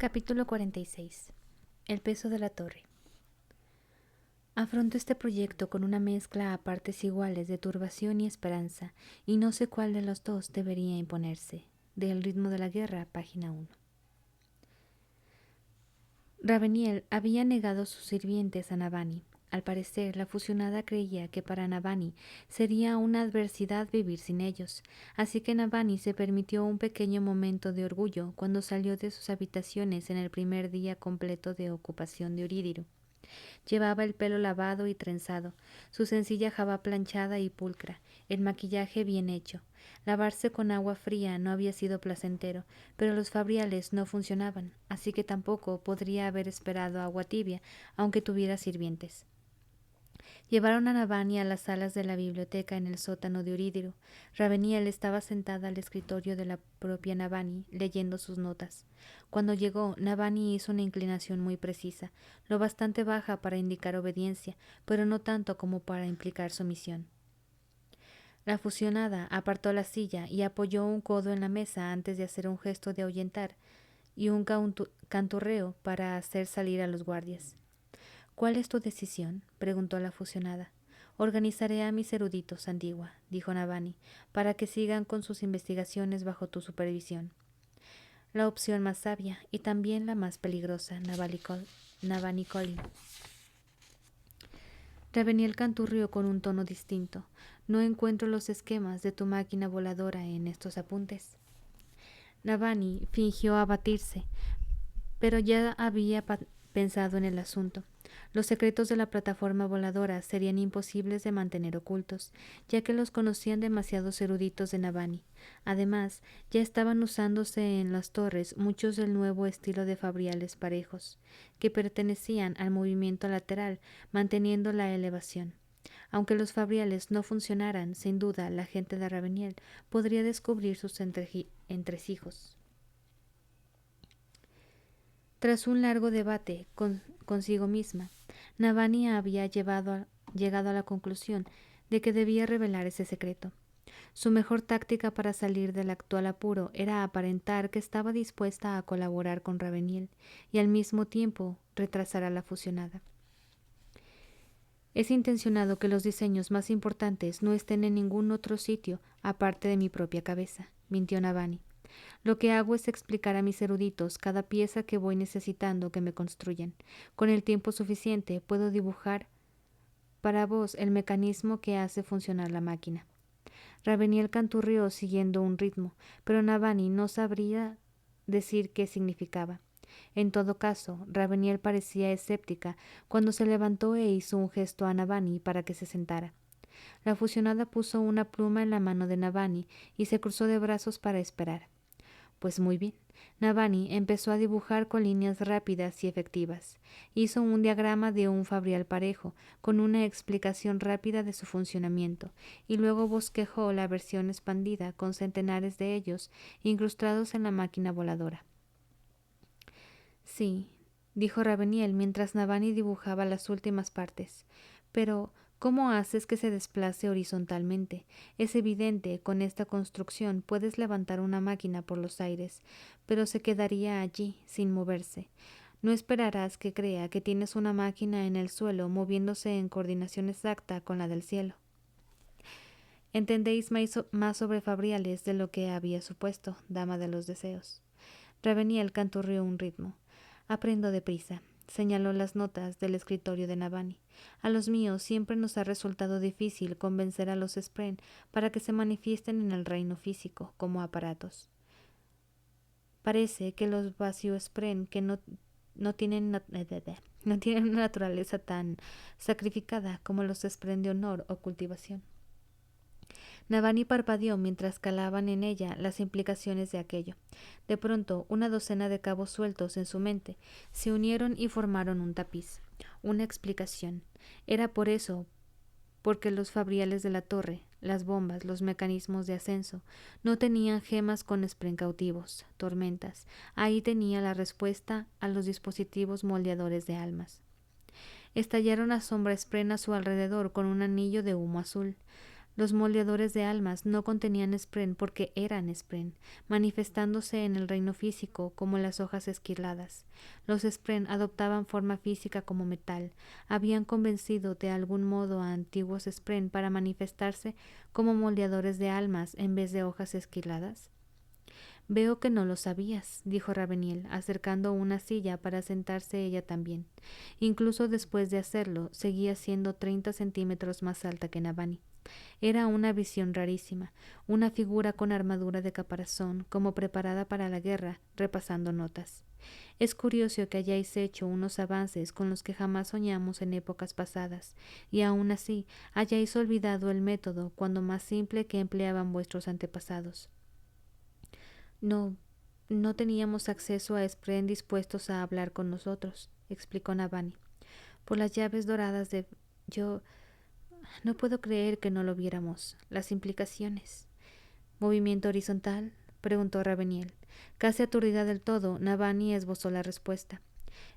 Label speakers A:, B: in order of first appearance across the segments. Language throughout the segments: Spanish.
A: Capítulo 46. El peso de la torre. Afronto este proyecto con una mezcla a partes iguales de turbación y esperanza, y no sé cuál de los dos debería imponerse. Del ritmo de la guerra, página 1. Raveniel había negado sus sirvientes a Navani. Al parecer, la fusionada creía que para Navani sería una adversidad vivir sin ellos, así que Navani se permitió un pequeño momento de orgullo cuando salió de sus habitaciones en el primer día completo de ocupación de Eurídiro. Llevaba el pelo lavado y trenzado, su sencilla jaba planchada y pulcra, el maquillaje bien hecho. Lavarse con agua fría no había sido placentero, pero los fabriales no funcionaban, así que tampoco podría haber esperado agua tibia, aunque tuviera sirvientes. Llevaron a Navani a las salas de la biblioteca en el sótano de Eurídiro. Raveniel estaba sentada al escritorio de la propia Navani, leyendo sus notas. Cuando llegó, Navani hizo una inclinación muy precisa, lo bastante baja para indicar obediencia, pero no tanto como para implicar sumisión. La fusionada apartó la silla y apoyó un codo en la mesa antes de hacer un gesto de ahuyentar y un canturreo para hacer salir a los guardias. ¿Cuál es tu decisión?, preguntó la fusionada. Organizaré a mis eruditos, Antigua, dijo Navani, para que sigan con sus investigaciones bajo tu supervisión. La opción más sabia y también la más peligrosa, Navani Collin. Raveniel canturrió con un tono distinto. No encuentro los esquemas de tu máquina voladora en estos apuntes. Navani fingió abatirse, pero ya había pensado en el asunto. Los secretos de la plataforma voladora serían imposibles de mantener ocultos, ya que los conocían demasiados eruditos de Navani. Además, ya estaban usándose en las torres muchos del nuevo estilo de fabriales parejos, que pertenecían al movimiento lateral, manteniendo la elevación. Aunque los fabriales no funcionaran, sin duda la gente de Raveniel podría descubrir sus entresijos. Tras un largo debate consigo misma, Navani había llegado a la conclusión de que debía revelar ese secreto. Su mejor táctica para salir del actual apuro era aparentar que estaba dispuesta a colaborar con Raveniel y al mismo tiempo retrasar a la fusionada. Es intencionado que los diseños más importantes no estén en ningún otro sitio aparte de mi propia cabeza, mintió Navani. Lo que hago es explicar a mis eruditos cada pieza que voy necesitando que me construyan. Con el tiempo suficiente puedo dibujar para vos el mecanismo que hace funcionar la máquina. Raveniel canturrió siguiendo un ritmo, pero Navani no sabría decir qué significaba. En todo caso, Raveniel parecía escéptica cuando se levantó e hizo un gesto a Navani para que se sentara. La fusionada puso una pluma en la mano de Navani y se cruzó de brazos para esperar. Pues muy bien. Navani empezó a dibujar con líneas rápidas y efectivas. Hizo un diagrama de un fabrial parejo, con una explicación rápida de su funcionamiento, y luego bosquejó la versión expandida con centenares de ellos incrustados en la máquina voladora. Sí, dijo Raveniel mientras Navani dibujaba las últimas partes. Pero ¿cómo haces que se desplace horizontalmente? Es evidente, con esta construcción puedes levantar una máquina por los aires, pero se quedaría allí, sin moverse. No esperarás que crea que tienes una máquina en el suelo moviéndose en coordinación exacta con la del cielo. Entendéis más sobre fabriales de lo que había supuesto, dama de los deseos. Raveniel canturrió un ritmo. Aprendo deprisa. Señaló las notas del escritorio de Navani. A los míos siempre nos ha resultado difícil convencer a los Spren para que se manifiesten en el reino físico como aparatos. Parece que los Vasio-Spren que no tienen una naturaleza tan sacrificada como los Spren de honor o cultivación. Navani parpadeó mientras calaban en ella las implicaciones de aquello. De pronto, una docena de cabos sueltos en su mente se unieron y formaron un tapiz. Una explicación. Era por eso, porque los fabriales de la torre, las bombas, los mecanismos de ascenso, no tenían gemas con spren cautivos, tormentas. Ahí tenía la respuesta a los dispositivos moldeadores de almas. Estallaron a sombra spren a su alrededor con un anillo de humo azul. Los moldeadores de almas no contenían spren porque eran spren, manifestándose en el reino físico como las hojas esquirladas. Los spren adoptaban forma física como metal. Habían convencido de algún modo a antiguos spren para manifestarse como moldeadores de almas en vez de hojas esquirladas. Veo que no lo sabías, dijo Raveniel, acercando una silla para sentarse ella también. Incluso después de hacerlo, seguía siendo 30 centímetros más alta que Navani. Era una visión rarísima, una figura con armadura de caparazón, como preparada para la guerra, repasando notas. Es curioso que hayáis hecho unos avances con los que jamás soñamos en épocas pasadas, y aun así hayáis olvidado el método cuando más simple que empleaban vuestros antepasados. No teníamos acceso a spren dispuestos a hablar con nosotros, explicó Navani. Por las llaves doradas de... Yo no puedo creer que no lo viéramos. Las implicaciones. ¿Movimiento horizontal? Preguntó Raveniel. Casi aturdida del todo, Navani esbozó la respuesta.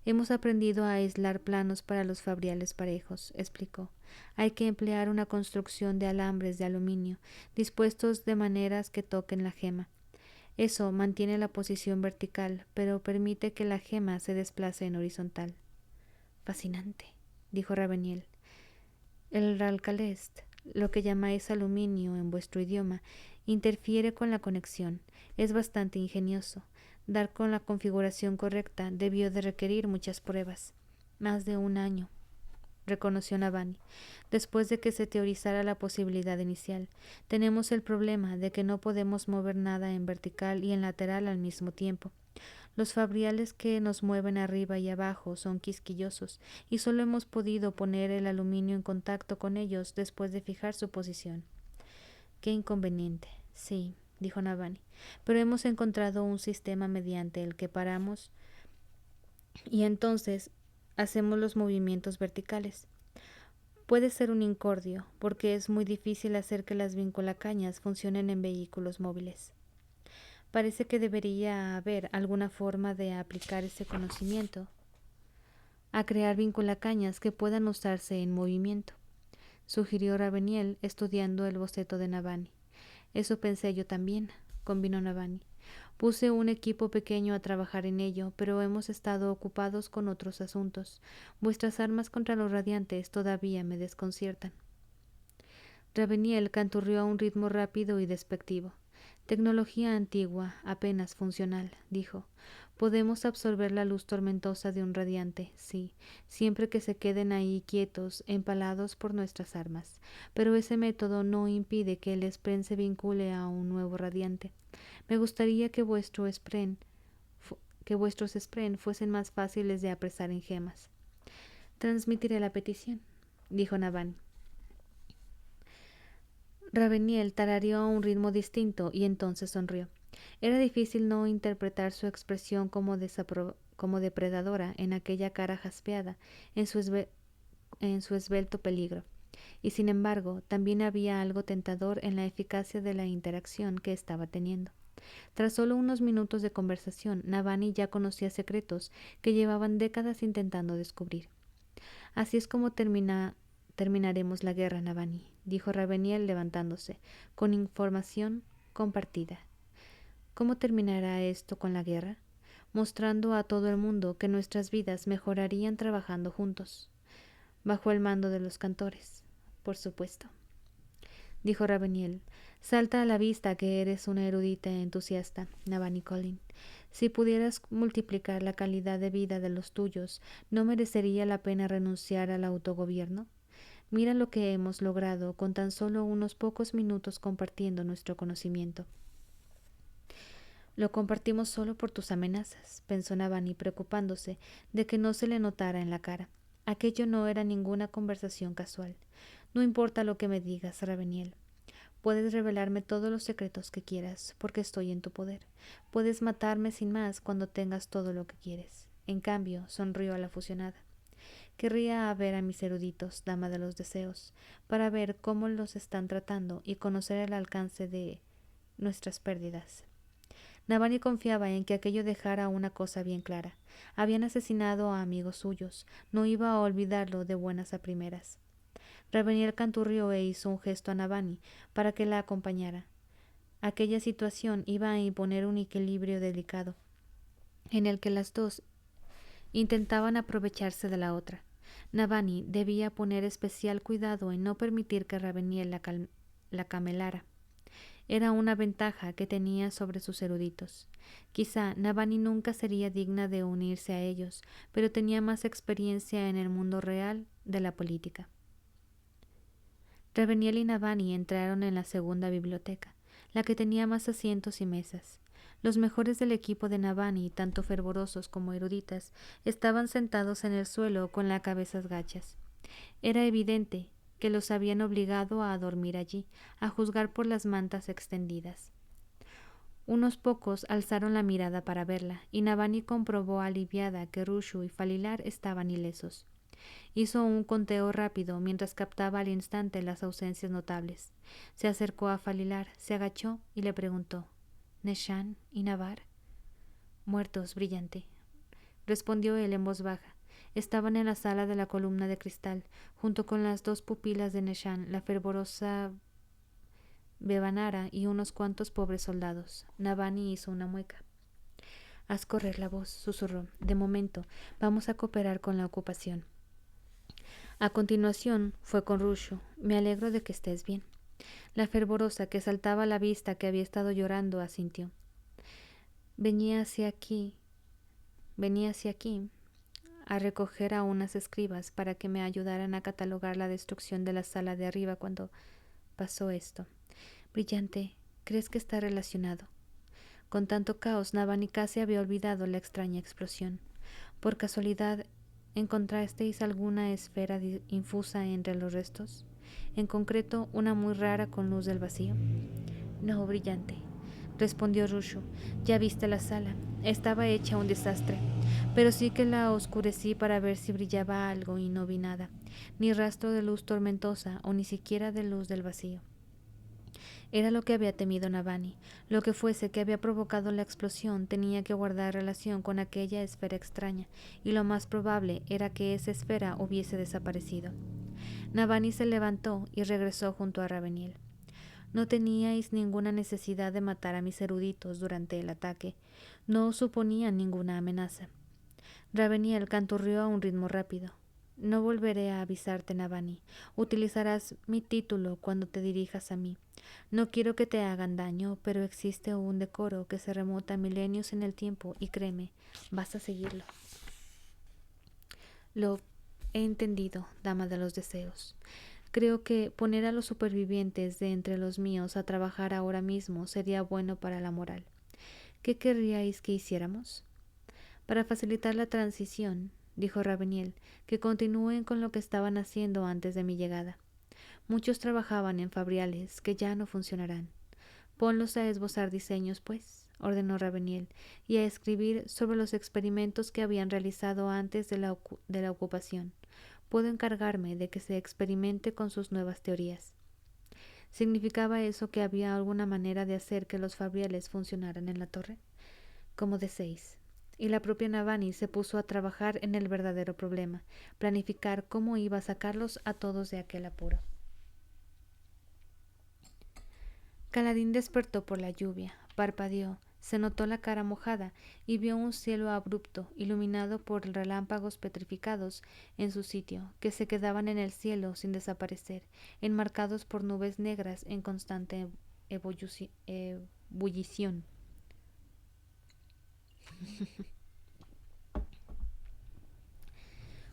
A: Hemos aprendido a aislar planos para los fabriales parejos, explicó. Hay que emplear una construcción de alambres de aluminio, dispuestos de maneras que toquen la gema. Eso mantiene la posición vertical, pero permite que la gema se desplace en horizontal. Fascinante, dijo Raveniel. El Ralcalest, lo que llamáis aluminio en vuestro idioma, interfiere con la conexión. Es bastante ingenioso. Dar con la configuración correcta debió de requerir muchas pruebas. Más de un año, reconoció Navani. Después de que se teorizara la posibilidad inicial, tenemos el problema de que no podemos mover nada en vertical y en lateral al mismo tiempo. Los fabriales que nos mueven arriba y abajo son quisquillosos y solo hemos podido poner el aluminio en contacto con ellos después de fijar su posición. Qué inconveniente, sí, dijo Navani, pero hemos encontrado un sistema mediante el que paramos y entonces hacemos los movimientos verticales. Puede ser un incordio, porque es muy difícil hacer que las vinculacañas funcionen en vehículos móviles. Parece que debería haber alguna forma de aplicar ese conocimiento a crear vinculacañas que puedan usarse en movimiento, sugirió Raveniel estudiando el boceto de Navani. Eso pensé yo también, convino Navani. Puse un equipo pequeño a trabajar en ello, pero hemos estado ocupados con otros asuntos. Vuestras armas contra los radiantes todavía me desconciertan. Raveniel canturrió a un ritmo rápido y despectivo. Tecnología antigua, apenas funcional, dijo. Podemos absorber la luz tormentosa de un radiante, sí, siempre que se queden ahí quietos, empalados por nuestras armas. Pero ese método no impide que el spren se vincule a un nuevo radiante. Me gustaría que vuestros spren fuesen más fáciles de apresar en gemas. Transmitiré la petición, dijo Navani. Raveniel tarareó a un ritmo distinto y entonces sonrió. Era difícil no interpretar su expresión como depredadora en aquella cara jaspeada, en su esbelto peligro. Y sin embargo, también había algo tentador en la eficacia de la interacción que estaba teniendo. Tras solo unos minutos de conversación, Navani ya conocía secretos que llevaban décadas intentando descubrir. Así es como terminaremos la guerra, Navani, dijo Raveniel levantándose, con información compartida. ¿Cómo terminará esto con la guerra? Mostrando a todo el mundo que nuestras vidas mejorarían trabajando juntos, bajo el mando de los cantores, por supuesto. Dijo Raveniel. Salta a la vista que eres una erudita entusiasta, Navani Collin. Si pudieras multiplicar la calidad de vida de los tuyos, ¿no merecería la pena renunciar al autogobierno? Mira lo que hemos logrado con tan solo unos pocos minutos compartiendo nuestro conocimiento. Lo compartimos solo por tus amenazas, pensó Navani, preocupándose de que no se le notara en la cara. Aquello no era ninguna conversación casual. No importa lo que me digas, Raveniel. Puedes revelarme todos los secretos que quieras, porque estoy en tu poder. Puedes matarme sin más cuando tengas todo lo que quieres. En cambio, sonrió a la fusionada. Querría ver a mis eruditos, dama de los deseos, para ver cómo los están tratando y conocer el alcance de nuestras pérdidas. Navani confiaba en que aquello dejara una cosa bien clara. Habían asesinado a amigos suyos. No iba a olvidarlo de buenas a primeras. Raveniel canturrió e hizo un gesto a Navani para que la acompañara. Aquella situación iba a imponer un equilibrio delicado, en el que las dos intentaban aprovecharse de la otra. Navani debía poner especial cuidado en no permitir que Raveniel la camelara. Era una ventaja que tenía sobre sus eruditos. Quizá Navani nunca sería digna de unirse a ellos, pero tenía más experiencia en el mundo real de la política. Raveniel y Navani entraron en la segunda biblioteca, la que tenía más asientos y mesas. Los mejores del equipo de Navani, tanto fervorosos como eruditas, estaban sentados en el suelo con las cabezas gachas. Era evidente que los habían obligado a dormir allí, a juzgar por las mantas extendidas. Unos pocos alzaron la mirada para verla, y Navani comprobó aliviada que Rushu y Falilar estaban ilesos. Hizo un conteo rápido mientras captaba al instante las ausencias notables. Se acercó a Falilar, se agachó y le preguntó: ¿Neshan y Navar? Muertos, brillante, respondió él en voz baja. Estaban en la sala de la columna de cristal, junto con las dos pupilas de Neshan, la fervorosa Bevanara y unos cuantos pobres soldados. Navani hizo una mueca. Haz correr la voz, susurró. De momento, vamos a cooperar con la ocupación. A continuación fue con Rushu. Me alegro de que estés bien. La fervorosa, que saltaba a la vista que había estado llorando, asintió. Venía hacia aquí a recoger a unas escribas para que me ayudaran a catalogar la destrucción de la sala de arriba cuando pasó esto. Brillante, ¿crees que está relacionado? Con tanto caos, Navani casi había olvidado la extraña explosión. ¿Por casualidad encontrasteis alguna esfera infusa entre los restos? En concreto, una muy rara con luz del vacío. No, brillante, respondió Rushu. Ya viste la sala. Estaba hecha un desastre. Pero sí que la oscurecí para ver si brillaba algo y no vi nada. Ni rastro de luz tormentosa o ni siquiera de luz del vacío. Era lo que había temido Navani. Lo que fuese que había provocado la explosión tenía que guardar relación con aquella esfera extraña, y lo más probable era que esa esfera hubiese desaparecido. Navani se levantó y regresó junto a Raveniel. No teníais ninguna necesidad de matar a mis eruditos durante el ataque. No os suponían ninguna amenaza. Raveniel canturrió a un ritmo rápido. No volveré a avisarte, Navani. Utilizarás mi título cuando te dirijas a mí. No quiero que te hagan daño, pero existe un decoro que se remota milenios en el tiempo y créeme, vas a seguirlo. Lo he entendido, dama de los deseos. Creo que poner a los supervivientes de entre los míos a trabajar ahora mismo sería bueno para la moral. ¿Qué querríais que hiciéramos? Para facilitar la transición, dijo Raveniel, que continúen con lo que estaban haciendo antes de mi llegada. Muchos trabajaban en fabriales que ya no funcionarán. Ponlos a esbozar diseños, pues, ordenó Raveniel, y a escribir sobre los experimentos que habían realizado antes de la ocupación. Puedo encargarme de que se experimente con sus nuevas teorías. ¿Significaba eso que había alguna manera de hacer que los fabriales funcionaran en la torre? Como deseéis. Y la propia Navani se puso a trabajar en el verdadero problema, planificar cómo iba a sacarlos a todos de aquel apuro. Kaladin despertó por la lluvia, parpadeó, se notó la cara mojada y vio un cielo abrupto, iluminado por relámpagos petrificados en su sitio, que se quedaban en el cielo sin desaparecer, enmarcados por nubes negras en constante ebullición.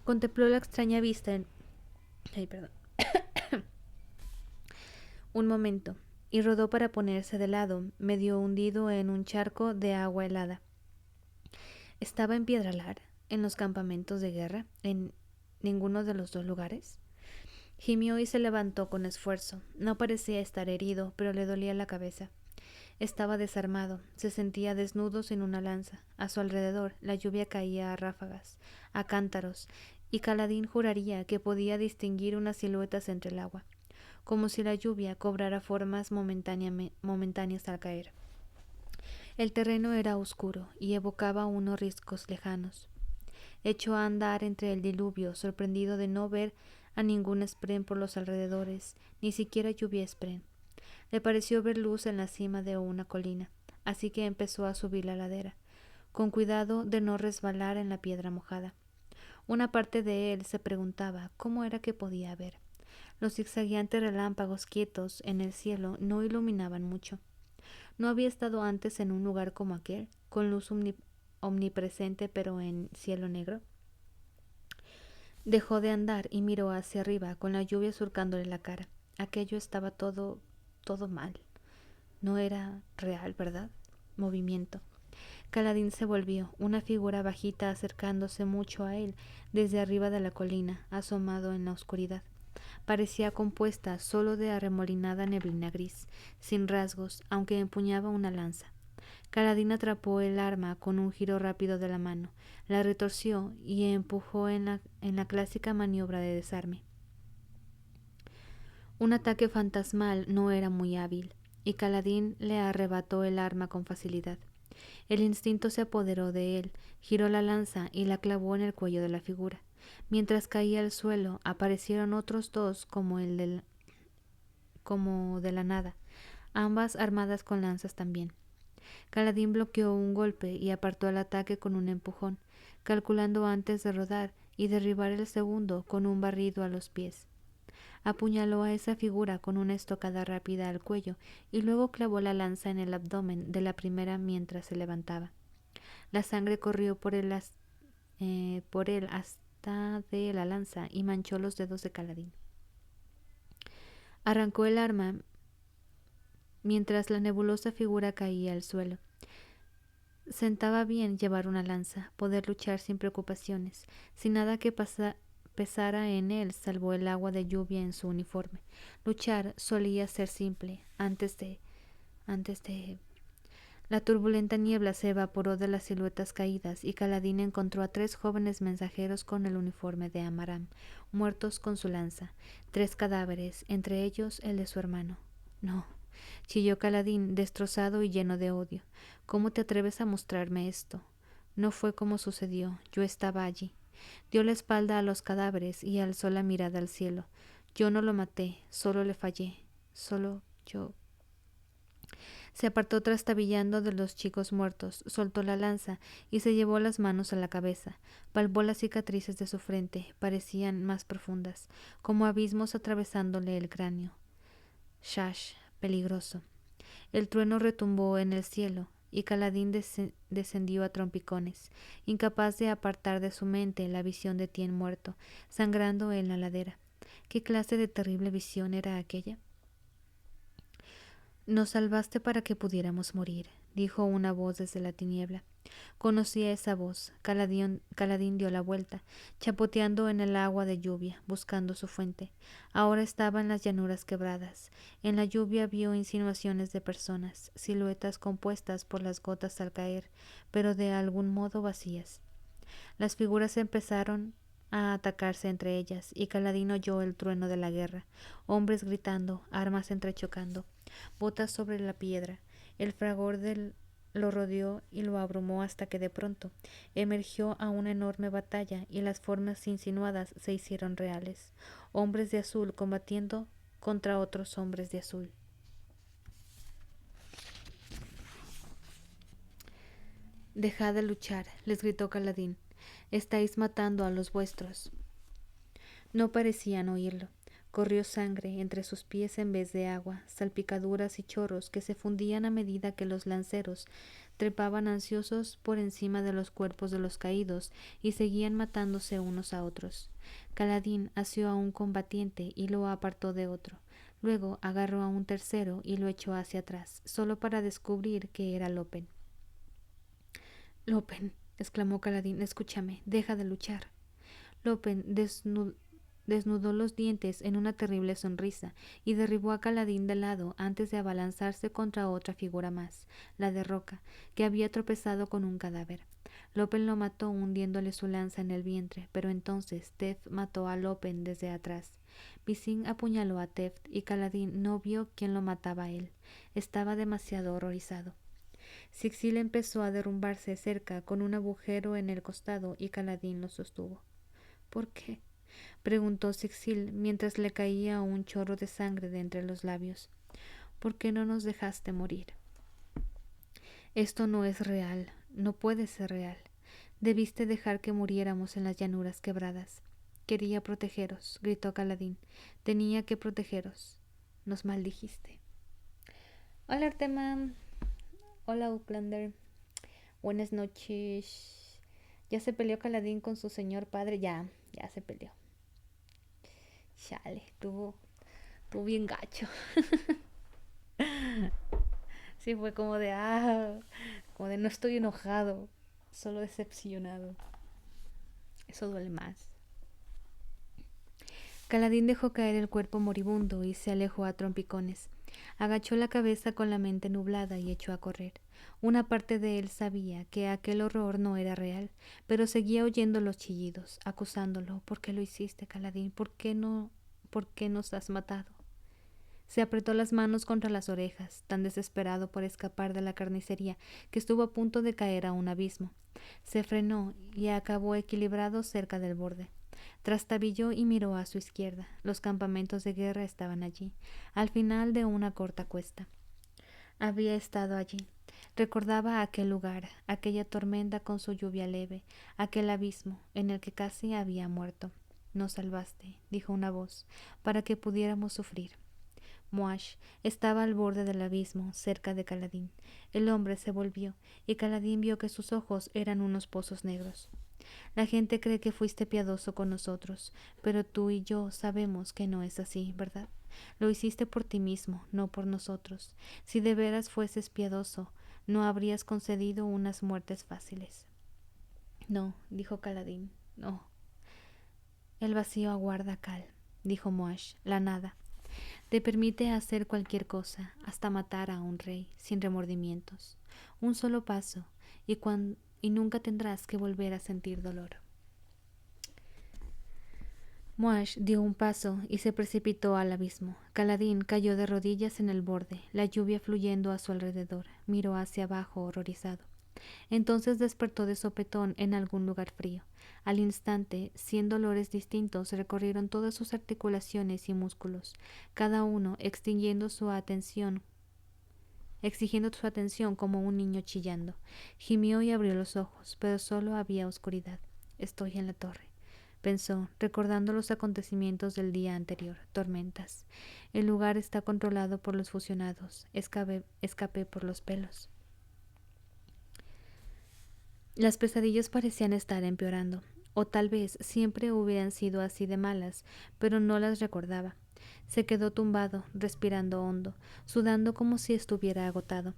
A: Contempló la extraña vista un momento, y rodó para ponerse de lado, medio hundido en un charco de agua helada. ¿Estaba en Piedralar, en los campamentos de guerra, en ninguno de los dos lugares? Gimió y se levantó con esfuerzo. No parecía estar herido, pero le dolía la cabeza. Estaba desarmado, se sentía desnudo sin una lanza. A su alrededor la lluvia caía a ráfagas, a cántaros, y Kaladin juraría que podía distinguir unas siluetas entre el agua, como si la lluvia cobrara formas momentáneas al caer. El terreno era oscuro y evocaba unos riscos lejanos. Echó a andar entre el diluvio, sorprendido de no ver a ningún espren por los alrededores, ni siquiera lluvia espren. Le pareció ver luz en la cima de una colina, así que empezó a subir la ladera, con cuidado de no resbalar en la piedra mojada. Una parte de él se preguntaba cómo era que podía ver. Los zigzagueantes relámpagos quietos en el cielo no iluminaban mucho. No había estado antes en un lugar como aquel, con luz omnipresente pero en cielo negro. Dejó de andar y miró hacia arriba, con la lluvia surcándole la cara. Aquello estaba todo mal. No era real, ¿verdad? Movimiento. Kaladin se volvió, una figura bajita acercándose mucho a él desde arriba de la colina, asomado en la oscuridad. Parecía compuesta solo de arremolinada neblina gris, sin rasgos, aunque empuñaba una lanza. Kaladin atrapó el arma con un giro rápido de la mano, la retorció y empujó en la clásica maniobra de desarme. Un ataque fantasmal no era muy hábil, y Kaladin le arrebató el arma con facilidad. El instinto se apoderó de él, giró la lanza y la clavó en el cuello de la figura. Mientras caía al suelo, aparecieron otros dos como de la nada, ambas armadas con lanzas también. Kaladin bloqueó un golpe y apartó el ataque con un empujón, calculando antes de rodar y derribar el segundo con un barrido a los pies. Apuñaló a esa figura con una estocada rápida al cuello y luego clavó la lanza en el abdomen de la primera mientras se levantaba. La sangre corrió por él hasta de la lanza y manchó los dedos de Kaladin. Arrancó el arma mientras la nebulosa figura caía al suelo. Sentaba bien llevar una lanza, poder luchar sin preocupaciones, sin nada que pesara en él salvo el agua de lluvia en su uniforme. Luchar solía ser simple antes de... La turbulenta niebla se evaporó de las siluetas caídas y Kaladin encontró a 3 jóvenes mensajeros con el uniforme de Amaram, muertos con su lanza. 3 cadáveres, entre ellos el de su hermano. No, chilló Kaladin, destrozado y lleno de odio. ¿Cómo te atreves a mostrarme esto? No fue como sucedió, yo estaba allí. Dio la espalda a los cadáveres y alzó la mirada al cielo. Yo no lo maté, solo le fallé. Solo yo. Se apartó trastabillando de los chicos muertos, soltó la lanza y se llevó las manos a la cabeza. Palpó las cicatrices de su frente, parecían más profundas, como abismos atravesándole el cráneo. Shash, peligroso. El trueno retumbó en el cielo y Kaladin descendió a trompicones, incapaz de apartar de su mente la visión de Tien muerto, sangrando en la ladera. ¿Qué clase de terrible visión era aquella? Nos salvaste para que pudiéramos morir, dijo una voz desde la tiniebla. Conocía esa voz. Kaladin dio la vuelta, chapoteando en el agua de lluvia, buscando su fuente. Ahora estaba en las llanuras quebradas. En la lluvia vio insinuaciones de personas, siluetas compuestas por las gotas al caer, pero de algún modo vacías. Las figuras empezaron a atacarse entre ellas, y Kaladin oyó el trueno de la guerra, hombres gritando, armas entrechocando, botas sobre la piedra. El fragor lo rodeó y lo abrumó hasta que de pronto emergió a una enorme batalla y las formas insinuadas se hicieron reales. Hombres de azul combatiendo contra otros hombres de azul. Dejad de luchar, les gritó Kaladin. Estáis matando a los vuestros. No parecían oírlo. Corrió sangre entre sus pies en vez de agua, salpicaduras y chorros que se fundían a medida que los lanceros trepaban ansiosos por encima de los cuerpos de los caídos y seguían matándose unos a otros. Kaladin asió a un combatiente y lo apartó de otro. Luego agarró a un tercero y lo echó hacia atrás, solo para descubrir que era Lopen. Lopen, exclamó Kaladin, escúchame, deja de luchar. Lopen desnudó los dientes en una terrible sonrisa y derribó a Kaladin de lado antes de abalanzarse contra otra figura más, la de Roca, que había tropezado con un cadáver. Lopen lo mató hundiéndole su lanza en el vientre, pero entonces Teft mató a Lopen desde atrás. Visin apuñaló a Teft y Kaladin no vio quién lo mataba a él. Estaba demasiado horrorizado. Sixil empezó a derrumbarse cerca con un agujero en el costado y Kaladin lo sostuvo. ¿Por qué? preguntó Sixil mientras le caía un chorro de sangre de entre los labios. ¿Por qué no nos dejaste morir? Esto no es real, no puede ser real. Debiste dejar que muriéramos en las llanuras quebradas. Quería protegeros, gritó Caladín. Tenía que protegeros. Nos maldijiste. Hola Artema. Hola Uplander. Buenas noches. ¿Ya se peleó Caladín con su señor padre? Ya se peleó. Chale, estuvo bien gacho. Sí, fue como de no estoy enojado, solo decepcionado. Eso duele más. Caladín dejó caer el cuerpo moribundo y se alejó a trompicones. Agachó la cabeza con la mente nublada y echó a correr. Una parte de él sabía que aquel horror no era real, pero seguía oyendo los chillidos, acusándolo. ¿Por qué lo hiciste, Caladín? ¿Por qué nos has matado? Se apretó las manos contra las orejas, tan desesperado por escapar de la carnicería que estuvo a punto de caer a un abismo. Se frenó y acabó equilibrado cerca del borde. Trastabilló y miró a su izquierda. Los campamentos de guerra estaban allí, al final de una corta cuesta. Había estado allí. Recordaba aquel lugar, aquella tormenta con su lluvia leve, aquel abismo en el que casi había muerto. Nos salvaste, dijo una voz, para que pudiéramos sufrir. Moash estaba al borde del abismo, cerca de Caladín. El hombre se volvió, y Caladín vio que sus ojos eran unos pozos negros. La gente cree que fuiste piadoso con nosotros, pero tú y yo sabemos que no es así, ¿verdad? Lo hiciste por ti mismo, no por nosotros. Si de veras fueses piadoso, no habrías concedido unas muertes fáciles. No, dijo Caladín, no. El vacío aguarda, Cal, dijo Moash, la nada. Te permite hacer cualquier cosa, hasta matar a un rey, sin remordimientos. Un solo paso, y nunca tendrás que volver a sentir dolor. Moash dio un paso y se precipitó al abismo. Caladín cayó de rodillas en el borde, la lluvia fluyendo a su alrededor. Miró hacia abajo horrorizado. Entonces despertó de sopetón en algún lugar frío. Al instante, 100 dolores distintos recorrieron todas sus articulaciones y músculos, cada uno exigiendo su atención como un niño chillando. Gimió y abrió los ojos, pero solo había oscuridad. Estoy en la torre, pensó, recordando los acontecimientos del día anterior. Tormentas. El lugar está controlado por los fusionados. Escapé por los pelos. Las pesadillas parecían estar empeorando, o tal vez siempre hubieran sido así de malas, pero no las recordaba. Se quedó tumbado, respirando hondo, sudando como si estuviera agotado,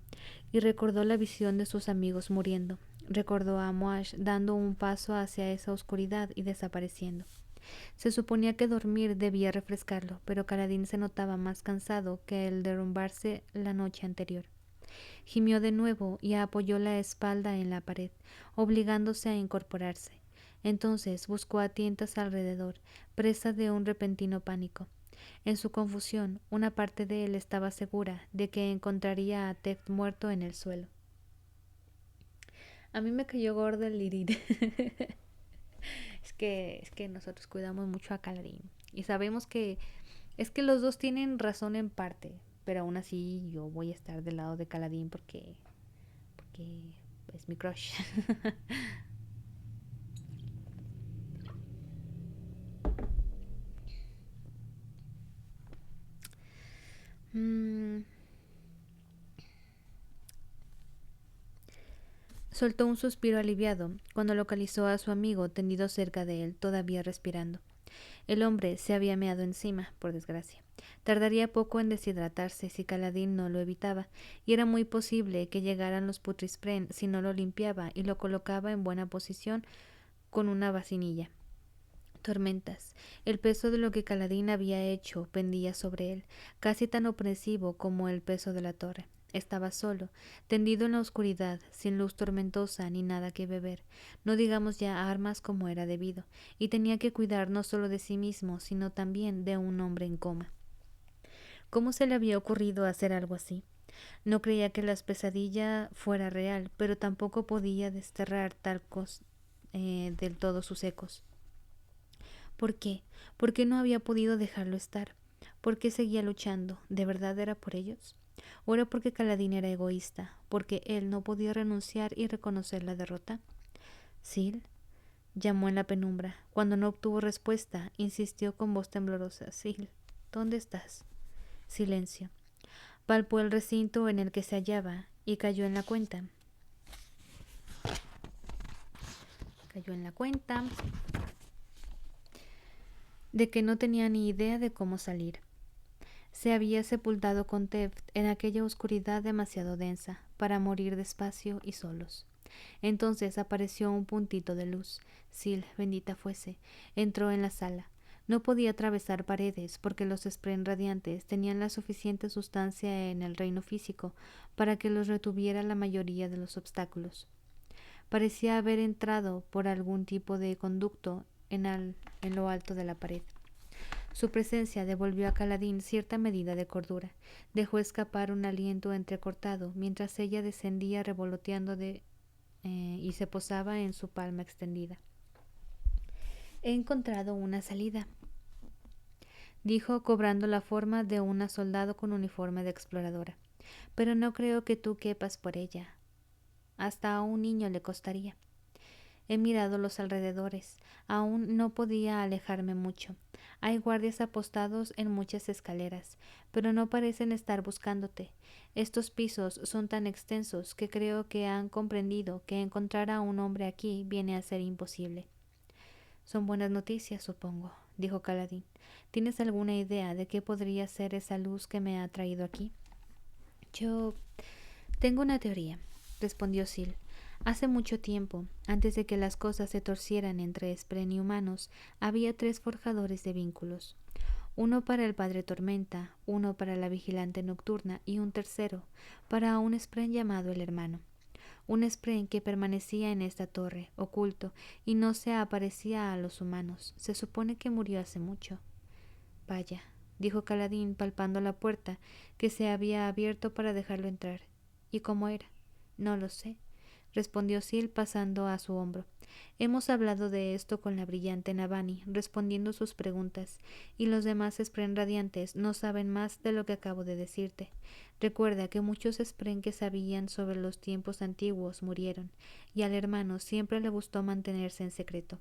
A: y recordó la visión de sus amigos muriendo. Recordó a Moash dando un paso hacia esa oscuridad y desapareciendo. Se suponía que dormir debía refrescarlo, pero Caladín se notaba más cansado que el derrumbarse la noche anterior. Gimió de nuevo y apoyó la espalda en la pared, obligándose a incorporarse. Entonces buscó a tientas alrededor, presa de un repentino pánico. En su confusión, una parte de él estaba segura de que encontraría a Teft muerto en el suelo. A mí me cayó gordo el Lirid. es que nosotros cuidamos mucho a Caladín. Y sabemos que es que los dos tienen razón en parte, pero aún así yo voy a estar del lado de Caladín porque es mi crush. Soltó un suspiro aliviado cuando localizó a su amigo tendido cerca de él, todavía respirando. El hombre se había meado encima, por desgracia. Tardaría poco en deshidratarse si Caladín no lo evitaba, y era muy posible que llegaran los Putrisprén si no lo limpiaba y lo colocaba en buena posición con una vacinilla. Tormentas. El peso de lo que Caladín había hecho pendía sobre él, casi tan opresivo como el peso de la torre. Estaba solo, tendido en la oscuridad, sin luz tormentosa ni nada que beber, no digamos ya armas como era debido, y tenía que cuidar no solo de sí mismo, sino también de un hombre en coma. ¿Cómo se le había ocurrido hacer algo así? No creía que la pesadilla fuera real, pero tampoco podía desterrar del todo sus ecos. ¿Por qué? ¿Por qué no había podido dejarlo estar? ¿Por qué seguía luchando? ¿De verdad era por ellos? ¿O era porque Kaladin era egoísta? ¿Porque él no podía renunciar y reconocer la derrota? Sil llamó en la penumbra. Cuando no obtuvo respuesta, insistió con voz temblorosa. Sil, ¿dónde estás? Silencio. Palpó el recinto en el que se hallaba y cayó en la cuenta. De que no tenía ni idea de cómo salir. Se había sepultado con Teft en aquella oscuridad demasiado densa para morir despacio y solos. Entonces apareció un puntito de luz. Sil, bendita fuese, entró en la sala. No podía atravesar paredes porque los Spren radiantes tenían la suficiente sustancia en el reino físico para que los retuviera la mayoría de los obstáculos. Parecía haber entrado por algún tipo de conducto en lo alto de la pared. Su presencia devolvió a Kaladin cierta medida de cordura. Dejó escapar un aliento entrecortado mientras ella descendía revoloteando y se posaba en su palma extendida. He encontrado una salida, dijo, cobrando la forma de una soldado con uniforme de exploradora. Pero no creo que tú quepas por ella. Hasta a un niño le costaría. He mirado los alrededores. Aún no podía alejarme mucho. Hay guardias apostados en muchas escaleras, pero no parecen estar buscándote. Estos pisos son tan extensos que creo que han comprendido que encontrar a un hombre aquí viene a ser imposible. Son buenas noticias, supongo, dijo Kaladin. ¿Tienes alguna idea de qué podría ser esa luz que me ha traído aquí? Yo tengo una teoría, respondió Sil. Hace mucho tiempo, antes de que las cosas se torcieran entre Spren y humanos, había 3 forjadores de vínculos. Uno para el Padre Tormenta, uno para la Vigilante Nocturna y un tercero para un Spren llamado el Hermano. Un Spren que permanecía en esta torre, oculto, y no se aparecía a los humanos. Se supone que murió hace mucho. Vaya, dijo Kaladin palpando la puerta que se había abierto para dejarlo entrar. ¿Y cómo era? No lo sé, respondió Sil pasando a su hombro. Hemos hablado de esto con la brillante Navani, respondiendo sus preguntas, y los demás Spren radiantes no saben más de lo que acabo de decirte. Recuerda que muchos Spren que sabían sobre los tiempos antiguos murieron, y al hermano siempre le gustó mantenerse en secreto.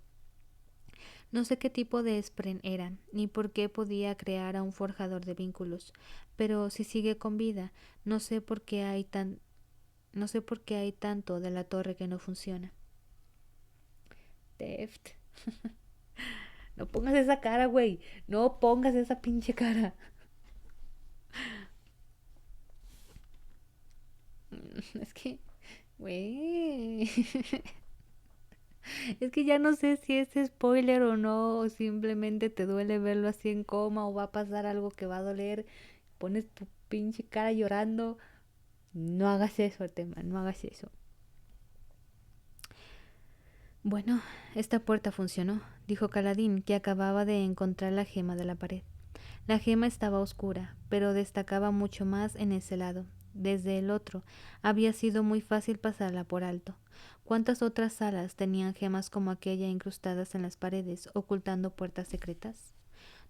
A: No sé qué tipo de Spren eran, ni por qué podía crear a un forjador de vínculos, pero si sigue con vida, no sé por qué hay tanto de la torre que no funciona. Teft. No pongas esa cara, güey. No pongas esa pinche cara. Es que, güey. Es que ya no sé si es spoiler o no, o simplemente te duele verlo así en coma, o va a pasar algo que va a doler. Pones tu pinche cara llorando. No hagas eso, Tema, no hagas eso. Bueno, esta puerta funcionó, dijo Kaladin, que acababa de encontrar la gema de la pared. La gema estaba oscura, pero destacaba mucho más en ese lado. Desde el otro, había sido muy fácil pasarla por alto. ¿Cuántas otras salas tenían gemas como aquella incrustadas en las paredes, ocultando puertas secretas?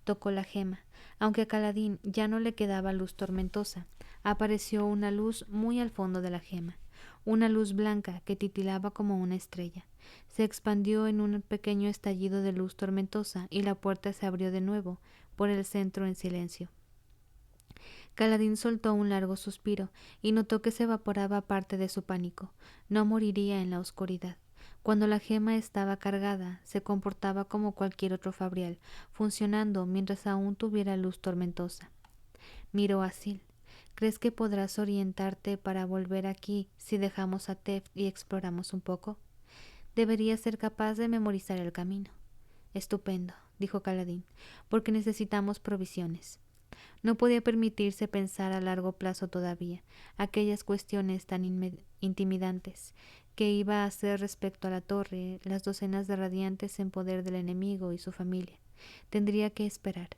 A: Tocó la gema. Aunque a Kaladin ya no le quedaba luz tormentosa, apareció una luz muy al fondo de la gema, una luz blanca que titilaba como una estrella. Se expandió en un pequeño estallido de luz tormentosa y la puerta se abrió de nuevo, por el centro en silencio. Kaladin soltó un largo suspiro y notó que se evaporaba parte de su pánico. No moriría en la oscuridad. Cuando la gema estaba cargada, se comportaba como cualquier otro fabrial, funcionando mientras aún tuviera luz tormentosa. Miró a Sil. ¿Crees que podrás orientarte para volver aquí si dejamos a Teft y exploramos un poco? Deberías ser capaz de memorizar el camino. Estupendo, dijo Kaladin, porque necesitamos provisiones. No podía permitirse pensar a largo plazo todavía aquellas cuestiones tan intimidantes. ¿Qué iba a hacer respecto a la torre, las docenas de radiantes en poder del enemigo y su familia? Tendría que esperar.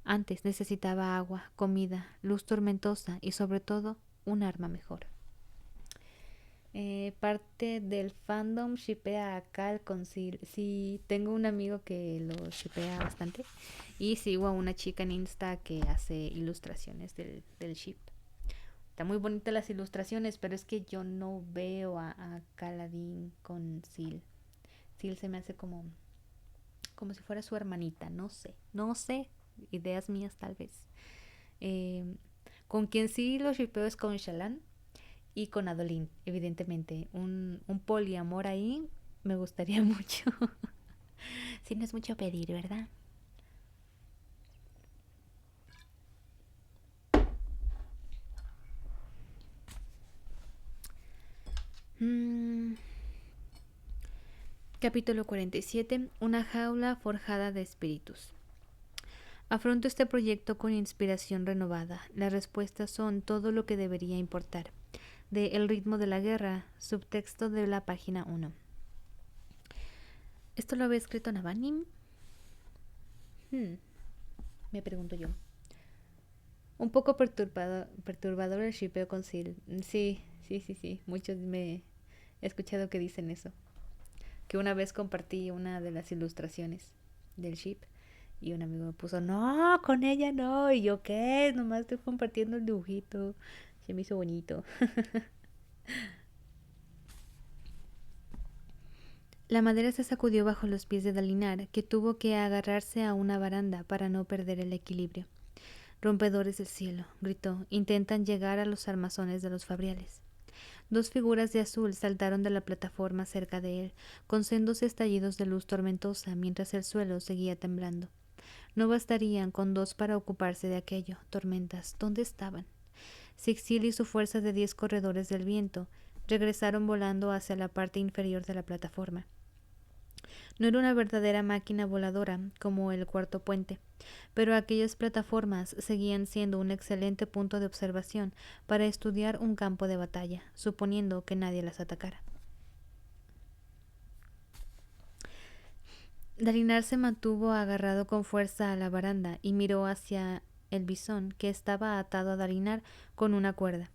A: Antes necesitaba agua, comida, luz tormentosa y sobre todo un arma mejor. Parte del fandom shippea a Cal con Sil. Sí, tengo un amigo que lo shippea bastante. Y sigo a una chica en Insta que hace ilustraciones del ship. Está muy bonita las ilustraciones, pero es que yo no veo a Caladín con Sil. Sil se me hace como si fuera su hermanita, no sé, ideas mías tal vez. Eh, con quien sí lo shippeo es con Shallan y con Adolin, evidentemente. Un poliamor ahí me gustaría mucho. Si no es mucho pedir, ¿verdad? Mm, Capítulo 47. Una jaula forjada de espíritus. Afronto este proyecto con inspiración renovada. Las respuestas son todo lo que debería importar. De El ritmo de la guerra, subtexto de la página 1. ¿Esto lo había escrito Navani? Me pregunto yo. Un poco perturbador el shipeo con Sil. Sí. Muchos me he escuchado que dicen eso. Que una vez compartí una de las ilustraciones del ship y un amigo me puso, no, con ella no. Y yo, ¿qué? Nomás estoy compartiendo el dibujito. Se me hizo bonito. La madera se sacudió bajo los pies de Dalinar, que tuvo que agarrarse a una baranda para no perder el equilibrio. Rompedores del cielo, gritó, intentan llegar a los armazones de los fabriales. Dos figuras de azul saltaron de la plataforma cerca de él, con sendos estallidos de luz tormentosa, mientras el suelo seguía temblando. No bastarían con dos para ocuparse de aquello. Tormentas, ¿dónde estaban? Sixil y su fuerza de 10 corredores del viento regresaron volando hacia la parte inferior de la plataforma. No era una verdadera máquina voladora como el cuarto puente, pero aquellas plataformas seguían siendo un excelente punto de observación para estudiar un campo de batalla, suponiendo que nadie las atacara. Dalinar se mantuvo agarrado con fuerza a la baranda y miró hacia el bisón, que estaba atado a Dalinar con una cuerda.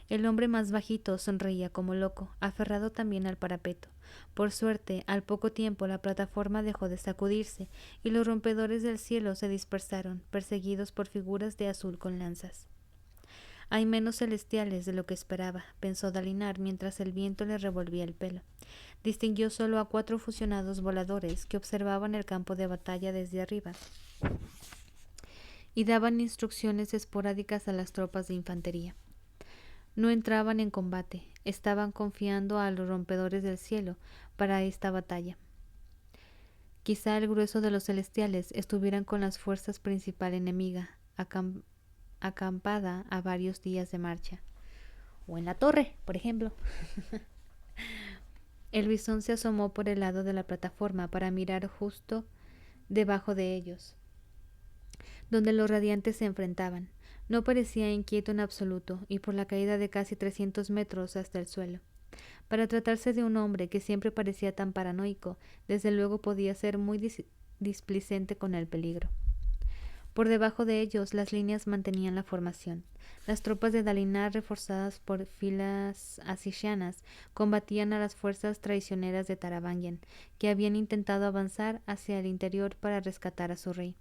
A: El hombre más bajito sonreía como loco, aferrado también al parapeto. Por suerte, al poco tiempo la plataforma dejó de sacudirse y los rompedores del cielo se dispersaron, perseguidos por figuras de azul con lanzas. Hay menos celestiales de lo que esperaba, pensó Dalinar mientras el viento le revolvía el pelo. Distinguió solo a 4 fusionados voladores que observaban el campo de batalla desde arriba y daban instrucciones esporádicas a las tropas de infantería. No entraban en combate, estaban confiando a los rompedores del cielo para esta batalla. Quizá el grueso de los celestiales estuvieran con las fuerzas principal enemiga, acampada a varios días de marcha. O en la torre, por ejemplo. El bisón se asomó por el lado de la plataforma para mirar justo debajo de ellos, donde los radiantes se enfrentaban. No parecía inquieto en absoluto, y por la caída de casi 300 metros hasta el suelo. Para tratarse de un hombre que siempre parecía tan paranoico, desde luego podía ser muy displicente con el peligro. Por debajo de ellos las líneas mantenían la formación. Las tropas de Dalinar, reforzadas por filas asishianas, combatían a las fuerzas traicioneras de Taravangian, que habían intentado avanzar hacia el interior para rescatar a su rey.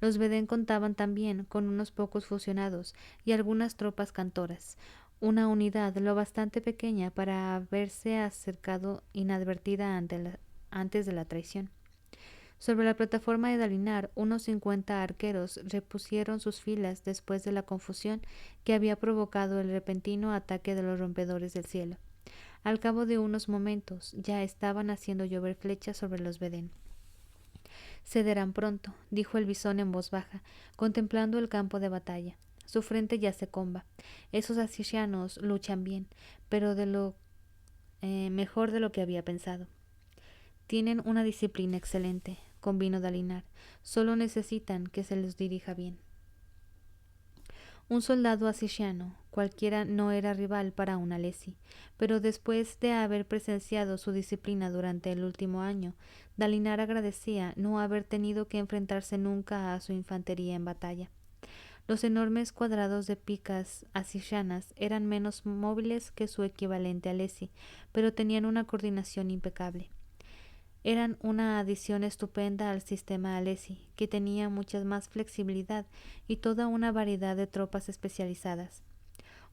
A: Los Veden contaban también con unos pocos fusionados y algunas tropas cantoras, una unidad lo bastante pequeña para haberse acercado inadvertida antes de la traición. Sobre la plataforma de Dalinar, unos 50 arqueros repusieron sus filas después de la confusión que había provocado el repentino ataque de los rompedores del cielo. Al cabo de unos momentos ya estaban haciendo llover flechas sobre los Veden. Cederán pronto, dijo el bisón en voz baja, contemplando el campo de batalla. Su frente ya se comba. Esos asishianos luchan bien, pero mejor de lo que había pensado. Tienen una disciplina excelente, convino Dalinar. Solo necesitan que se les dirija bien. Un soldado asishiano, cualquiera, no era rival para un alesi, pero después de haber presenciado su disciplina durante el último año, Dalinar agradecía no haber tenido que enfrentarse nunca a su infantería en batalla. Los enormes cuadrados de picas ascianas eran menos móviles que su equivalente Alessi, pero tenían una coordinación impecable. Eran una adición estupenda al sistema Alessi, que tenía mucha más flexibilidad y toda una variedad de tropas especializadas.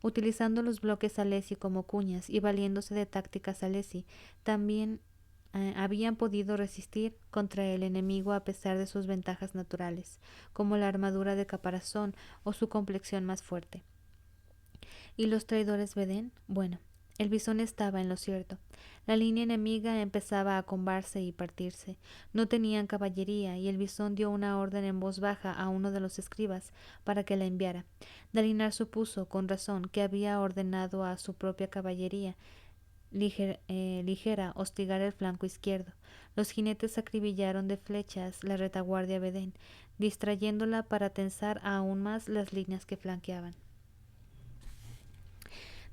A: Utilizando los bloques Alessi como cuñas y valiéndose de tácticas Alessi, también habían podido resistir contra el enemigo a pesar de sus ventajas naturales, como la armadura de caparazón o su complexión más fuerte. ¿Y los traidores Vedén? Bueno, el bisón estaba en lo cierto. La línea enemiga empezaba a combarse y partirse. No tenían caballería, y el bisón dio una orden en voz baja a uno de los escribas para que la enviara. Dalinar supuso, con razón, que había ordenado a su propia caballería ligera hostigar el flanco izquierdo. Los jinetes acribillaron de flechas la retaguardia Vedén, distrayéndola para tensar aún más las líneas que flanqueaban.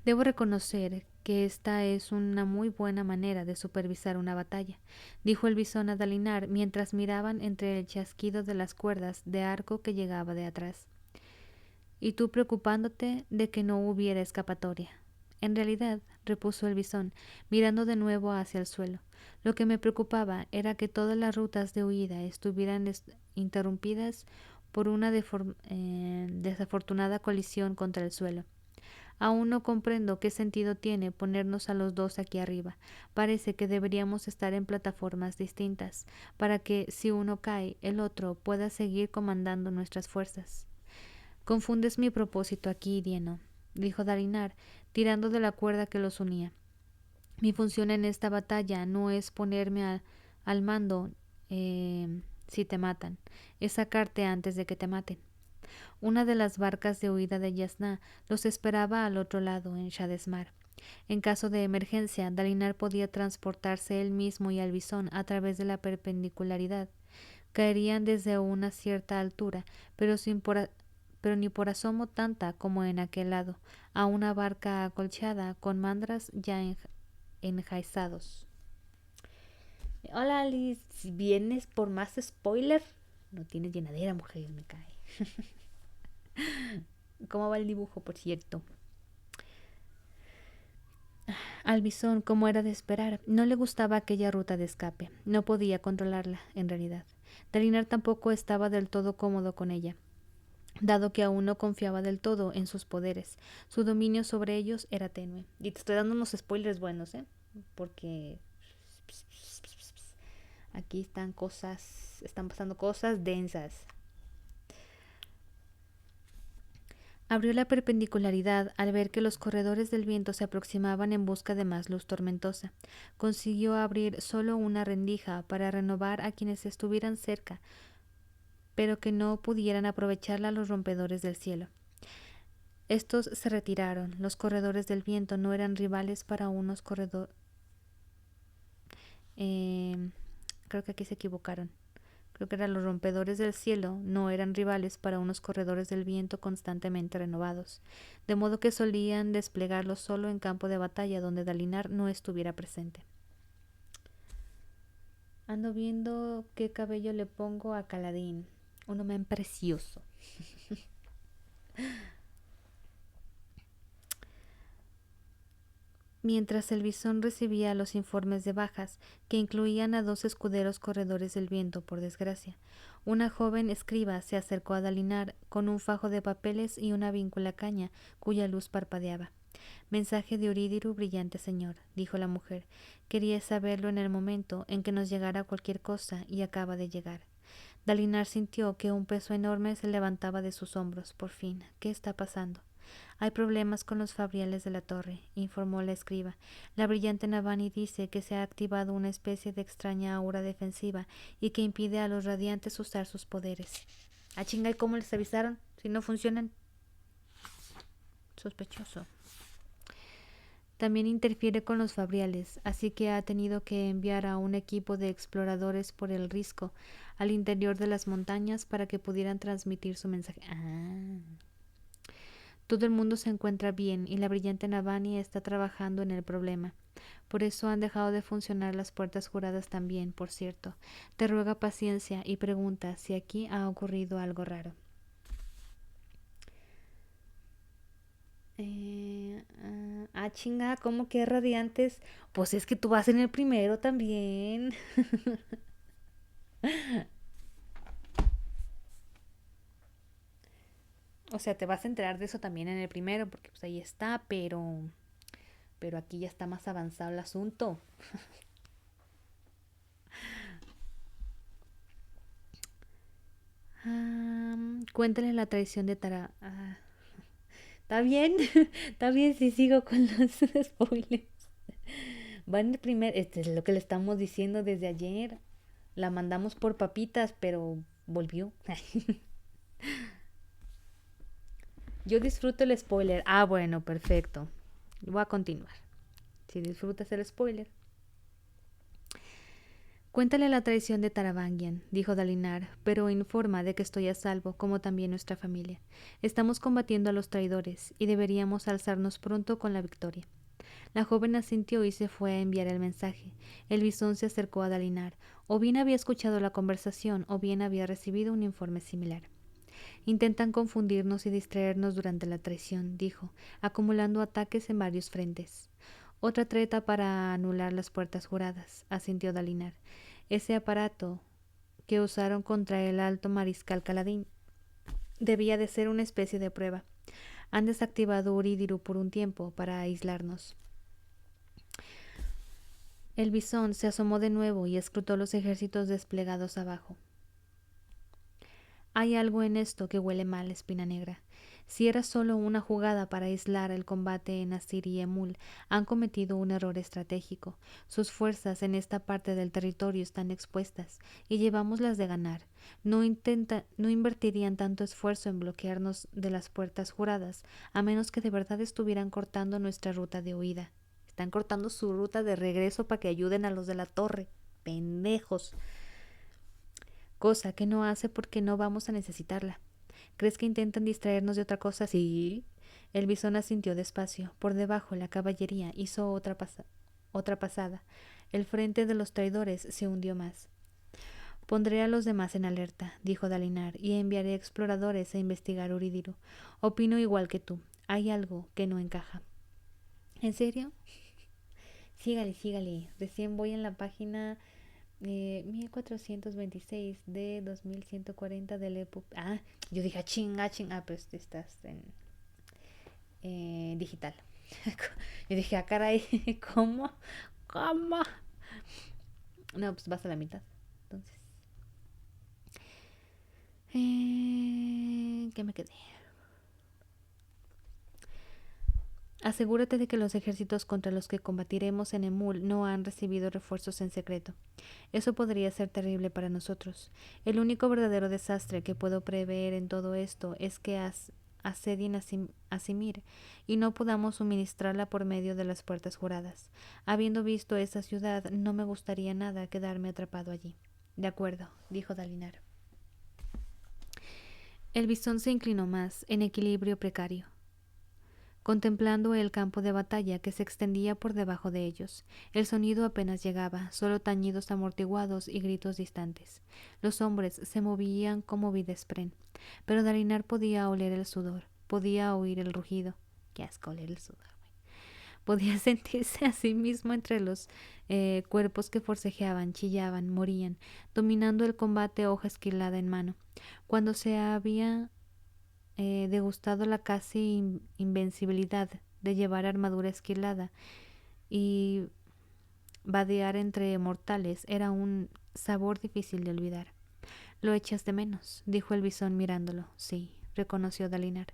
A: Debo reconocer que esta es una muy buena manera de supervisar una batalla, dijo el bisón a Dalinar mientras miraban entre el chasquido de las cuerdas de arco que llegaba de atrás. Y tú preocupándote de que no hubiera escapatoria. En realidad, repuso el bisón, mirando de nuevo hacia el suelo, lo que me preocupaba era que todas las rutas de huida estuvieran interrumpidas por una desafortunada colisión contra el suelo. Aún no comprendo qué sentido tiene ponernos a los dos aquí arriba. Parece que deberíamos estar en plataformas distintas, para que, si uno cae, el otro pueda seguir comandando nuestras fuerzas. Confundes mi propósito aquí, Dieno, dijo Dalinar, tirando de la cuerda que los unía. Mi función en esta batalla no es ponerme al mando si te matan, es sacarte antes de que te maten. Una de las barcas de huida de Yasná los esperaba al otro lado, en Shadesmar. En caso de emergencia, Dalinar podía transportarse él mismo y al bisón a través de la perpendicularidad. Caerían desde una cierta altura, pero ni por asomo tanta como en aquel lado, a una barca acolchada con mandras ya enjaizados. Hola, Alice, si vienes por más spoiler, no tienes llenadera, mujer, me cae. ¿Cómo va el dibujo, por cierto? Al bisón, como era de esperar, no le gustaba aquella ruta de escape. No podía controlarla, en realidad. Dalinar tampoco estaba del todo cómodo con ella, dado que aún no confiaba del todo en sus poderes. Su dominio sobre ellos era tenue. Y te estoy dando unos spoilers buenos, porque aquí están pasando cosas densas. Abrió la perpendicularidad al ver que los corredores del viento se aproximaban en busca de más luz tormentosa. Consiguió abrir solo una rendija para renovar a quienes estuvieran cerca, pero que no pudieran aprovecharla los rompedores del cielo. Estos se retiraron. Los corredores del viento no eran rivales para unos corredores. Creo que aquí se equivocaron. Creo que eran los rompedores del cielo, no eran rivales para unos corredores del viento constantemente renovados, de modo que solían desplegarlos solo en campo de batalla donde Dalinar no estuviera presente. Ando viendo qué cabello le pongo a Caladín. Un hombre precioso. Mientras el bisón recibía los informes de bajas, que incluían a 2 escuderos corredores del viento, por desgracia, una joven escriba se acercó a Dalinar con un fajo de papeles y una víncula caña cuya luz parpadeaba. Mensaje de Eurídiru, brillante señor, dijo la mujer. Quería saberlo en el momento en que nos llegara cualquier cosa y acaba de llegar. Dalinar sintió que un peso enorme se levantaba de sus hombros. Por fin, ¿qué está pasando? Hay problemas con los fabriales de la torre, informó la escriba. La brillante Navani dice que se ha activado una especie de extraña aura defensiva y que impide a los radiantes usar sus poderes. Ah, chinga, ¿y cómo les avisaron? Si no funcionan. Sospechoso. También interfiere con los fabriales, así que ha tenido que enviar a un equipo de exploradores por el risco al interior de las montañas para que pudieran transmitir su mensaje. Todo el mundo se encuentra bien y la brillante Navani está trabajando en el problema. Por eso han dejado de funcionar las puertas juradas también, por cierto. Te ruega paciencia y pregunta si aquí ha ocurrido algo raro. Chinga, ¿cómo que radiantes? Pues es que tú vas en el primero también. O sea, te vas a enterar de eso también en el primero, porque pues ahí está, pero aquí ya está más avanzado el asunto. Cuéntale la traición de Tara. Está bien, está bien si sigo con los spoilers. Va en el primer, este es lo que le estamos diciendo desde ayer. La mandamos por papitas, pero volvió. Yo disfruto el spoiler. Bueno, perfecto. Voy a continuar. Si disfrutas el spoiler. Cuéntale la traición de Taravangian, dijo Dalinar, pero informa de que estoy a salvo, como también nuestra familia. Estamos combatiendo a los traidores y deberíamos alzarnos pronto con la victoria. La joven asintió y se fue a enviar el mensaje. El bisón se acercó a Dalinar. O bien había escuchado la conversación o bien había recibido un informe similar. Intentan confundirnos y distraernos durante la traición, dijo, acumulando ataques en varios frentes. Otra treta para anular las puertas juradas, asintió Dalinar. Ese aparato que usaron contra el alto mariscal Caladín debía de ser una especie de prueba. Han desactivado Urídiru por un tiempo para aislarnos. El bisón se asomó de nuevo y escrutó los ejércitos desplegados abajo. Hay algo en esto que huele mal, Espina Negra. Si era solo una jugada para aislar el combate en Asir y Emul, han cometido un error estratégico. Sus fuerzas en esta parte del territorio están expuestas y llevamos las de ganar. No invertirían tanto esfuerzo en bloquearnos de las puertas juradas, a menos que de verdad estuvieran cortando nuestra ruta de huida. Están cortando su ruta de regreso para que ayuden a los de la torre. Pendejos. Cosa que no hace porque no vamos a necesitarla. ¿Crees que intentan distraernos de otra cosa? Sí. El bisón asintió despacio. Por debajo, la caballería hizo otra pasada. El frente de los traidores se hundió más. Pondré a los demás en alerta, dijo Dalinar, y enviaré exploradores a investigar Urídiru. Opino igual que tú. Hay algo que no encaja. ¿En serio? Sígale. Recién voy en la página 1426 de 2140 del EPUB. Yo dije chinga. Pues estás en digital. Yo dije, caray, ¿cómo? No, pues vas a la mitad. Entonces, ¿qué me quedé? Asegúrate de que los ejércitos contra los que combatiremos en Emul no han recibido refuerzos en secreto. Eso podría ser terrible para nosotros. El único verdadero desastre que puedo prever en todo esto es que asedien a Simir y no podamos suministrarla por medio de las puertas juradas. Habiendo visto esa ciudad, no me gustaría nada quedarme atrapado allí. De acuerdo, dijo Dalinar. El bisón se inclinó más, en equilibrio precario, contemplando el campo de batalla que se extendía por debajo de ellos. El sonido apenas llegaba, solo tañidos amortiguados y gritos distantes. Los hombres se movían como videspren, pero Dalinar podía oler el sudor, podía oír el rugido. Qué asco oler el sudor, güey. Podía sentirse a sí mismo entre los cuerpos que forcejeaban, chillaban, morían, dominando el combate hoja esquilada en mano. Cuando se había degustado la casi invencibilidad de llevar armadura esquilada y vadear entre mortales era un sabor difícil de olvidar. Lo echas de menos, dijo el bisón mirándolo. Sí, reconoció Dalinar.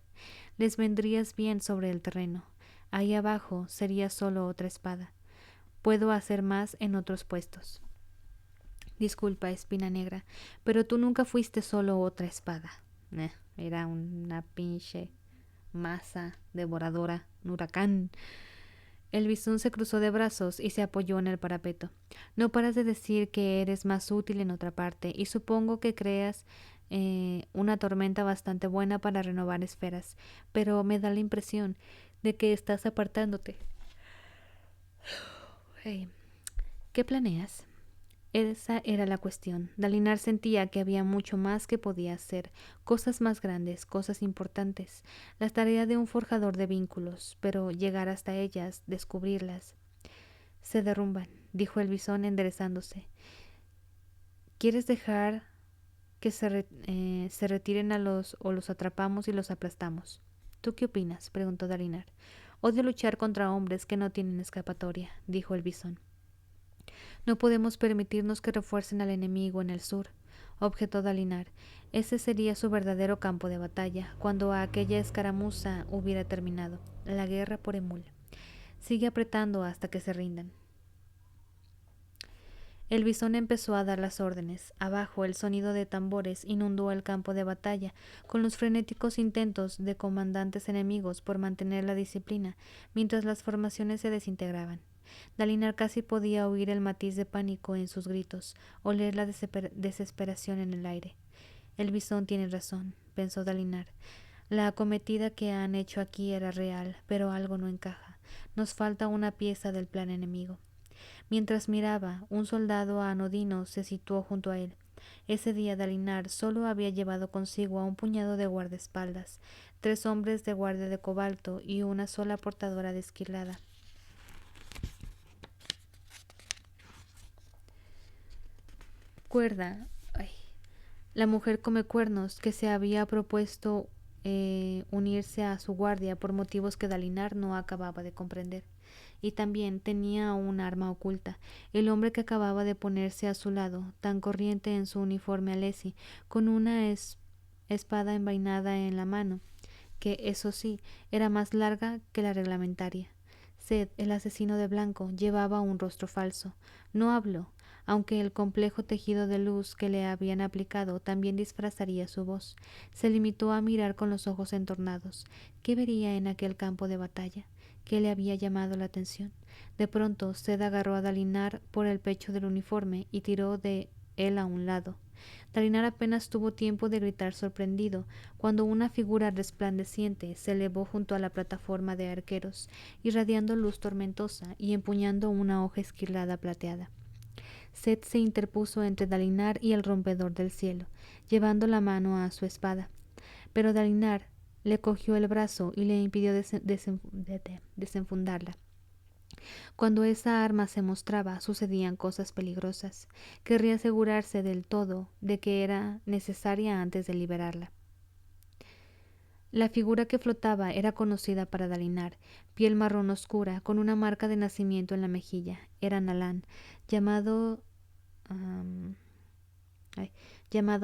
A: Les vendrías bien sobre el terreno. Ahí abajo sería solo otra espada. Puedo hacer más en otros puestos. Disculpa, Espina Negra, pero tú nunca fuiste solo otra espada. Era una pinche masa devoradora, un huracán. El bisón se cruzó de brazos y se apoyó en el parapeto. No paras de decir que eres más útil en otra parte, y supongo que creas una tormenta bastante buena para renovar esferas, pero me da la impresión de que estás apartándote. Hey, ¿qué planeas? Esa era la cuestión. Dalinar sentía que había mucho más que podía hacer, cosas más grandes, cosas importantes, la tarea de un forjador de vínculos, pero llegar hasta ellas, descubrirlas. Se derrumban, dijo el bisón enderezándose. ¿Quieres dejar que se retiren o los atrapamos y los aplastamos? ¿Tú qué opinas?, preguntó Dalinar. Odio luchar contra hombres que no tienen escapatoria, dijo el bisón. No podemos permitirnos que refuercen al enemigo en el sur, objetó Dalinar. Ese sería su verdadero campo de batalla, cuando aquella escaramuza hubiera terminado, la guerra por Emul. Sigue apretando hasta que se rindan. El bisón empezó a dar las órdenes. Abajo, el sonido de tambores inundó el campo de batalla, con los frenéticos intentos de comandantes enemigos por mantener la disciplina, mientras las formaciones se desintegraban. Dalinar casi podía oír el matiz de pánico en sus gritos, oler la desesperación en el aire. El bisón tiene razón, pensó Dalinar. La acometida que han hecho aquí era real, pero algo no encaja. Nos falta una pieza del plan enemigo. Mientras miraba, un soldado anodino se situó junto a él. Ese día Dalinar solo había llevado consigo a un puñado de guardaespaldas, 3 hombres de guardia de cobalto y una sola portadora de esquilada. Cuerda. Ay. La mujer come cuernos que se había propuesto unirse a su guardia por motivos que Dalinar no acababa de comprender. Y también tenía un arma oculta, el hombre que acababa de ponerse a su lado, tan corriente en su uniforme alesi, con una espada envainada en la mano, que, eso sí, era más larga que la reglamentaria. Seth, el asesino de blanco, llevaba un rostro falso. No habló, aunque el complejo tejido de luz que le habían aplicado también disfrazaría su voz. Se limitó a mirar con los ojos entornados. ¿Qué vería en aquel campo de batalla? ¿Qué le había llamado la atención? De pronto, Seth agarró a Dalinar por el pecho del uniforme y tiró de él a un lado. Dalinar apenas tuvo tiempo de gritar sorprendido cuando una figura resplandeciente se elevó junto a la plataforma de arqueros, irradiando luz tormentosa y empuñando una hoja esquilada plateada. Seth se interpuso entre Dalinar y el rompedor del cielo, llevando la mano a su espada. Pero Dalinar le cogió el brazo y le impidió desenfundarla. Cuando esa arma se mostraba, sucedían cosas peligrosas. Querría asegurarse del todo de que era necesaria antes de liberarla. La figura que flotaba era conocida para Dalinar, piel marrón oscura, con una marca de nacimiento en la mejilla. Era Nalan, llamado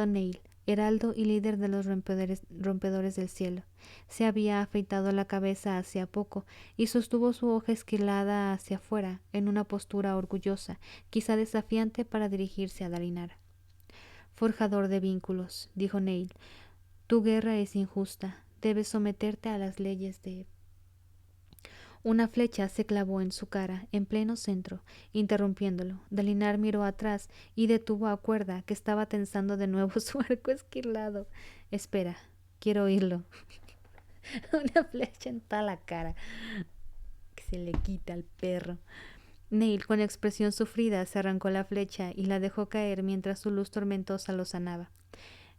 A: Neil, heraldo y líder de los rompedores del cielo. Se había afeitado la cabeza hacía poco y sostuvo su hoja esquilada hacia afuera, en una postura orgullosa, quizá desafiante para dirigirse a Dalinar. Forjador de vínculos, dijo Neil, tu guerra es injusta. Debes someterte a las leyes de... Una flecha se clavó en su cara, en pleno centro, interrumpiéndolo. Dalinar miró atrás y detuvo a Cuerda, que estaba tensando de nuevo su arco esquilado. Espera, quiero oírlo. Una flecha en toda la cara. Que se le quita al perro. Neil, con expresión sufrida, se arrancó la flecha y la dejó caer mientras su luz tormentosa lo sanaba.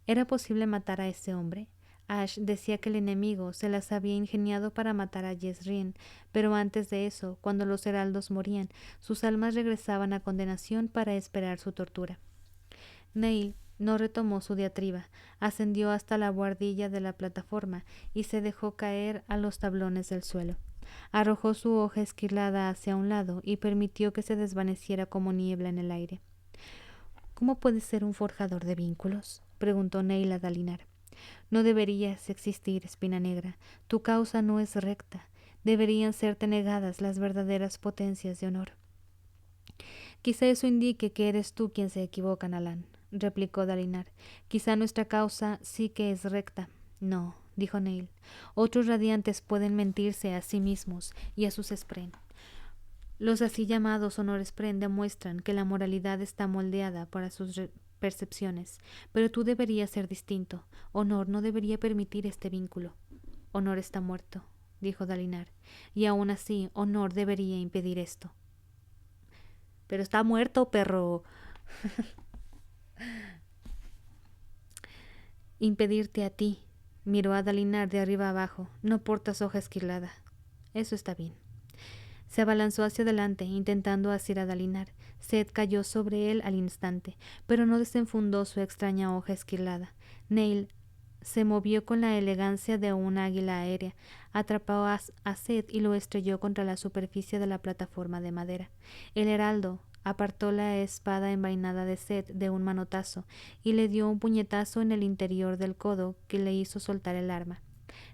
A: ¿Era posible matar a ese hombre? Ash decía que el enemigo se las había ingeniado para matar a Jezrien, pero antes de eso, cuando los heraldos morían, sus almas regresaban a condenación para esperar su tortura. Neil no retomó su diatriba, ascendió hasta la buhardilla de la plataforma y se dejó caer a los tablones del suelo. Arrojó su hoja esquilada hacia un lado y permitió que se desvaneciera como niebla en el aire. ¿Cómo puedes ser un forjador de vínculos?, preguntó Neil a Dalinar. No deberías existir, Espina Negra. Tu causa no es recta. Deberían serte negadas las verdaderas potencias de honor. Quizá eso indique que eres tú quien se equivoca, Nalan, replicó Dalinar. Quizá nuestra causa sí que es recta. No, dijo Neil. Otros radiantes pueden mentirse a sí mismos y a sus Spren. Los así llamados honores Spren demuestran que la moralidad está moldeada para sus percepciones, pero tú deberías ser distinto. Honor no debería permitir este vínculo. Honor está muerto, dijo Dalinar, y aún así Honor debería impedir esto. Pero está muerto, perro, Impedirte a ti. Miró a Dalinar de arriba abajo. No portas hoja esquilada. Eso está bien. Se abalanzó hacia adelante, intentando asir a Dalinar. Seth cayó sobre él al instante, pero no desenfundó su extraña hoja esquilada. Neil se movió con la elegancia de un águila aérea, atrapó a Seth y lo estrelló contra la superficie de la plataforma de madera. El heraldo apartó la espada envainada de Seth de un manotazo y le dio un puñetazo en el interior del codo que le hizo soltar el arma.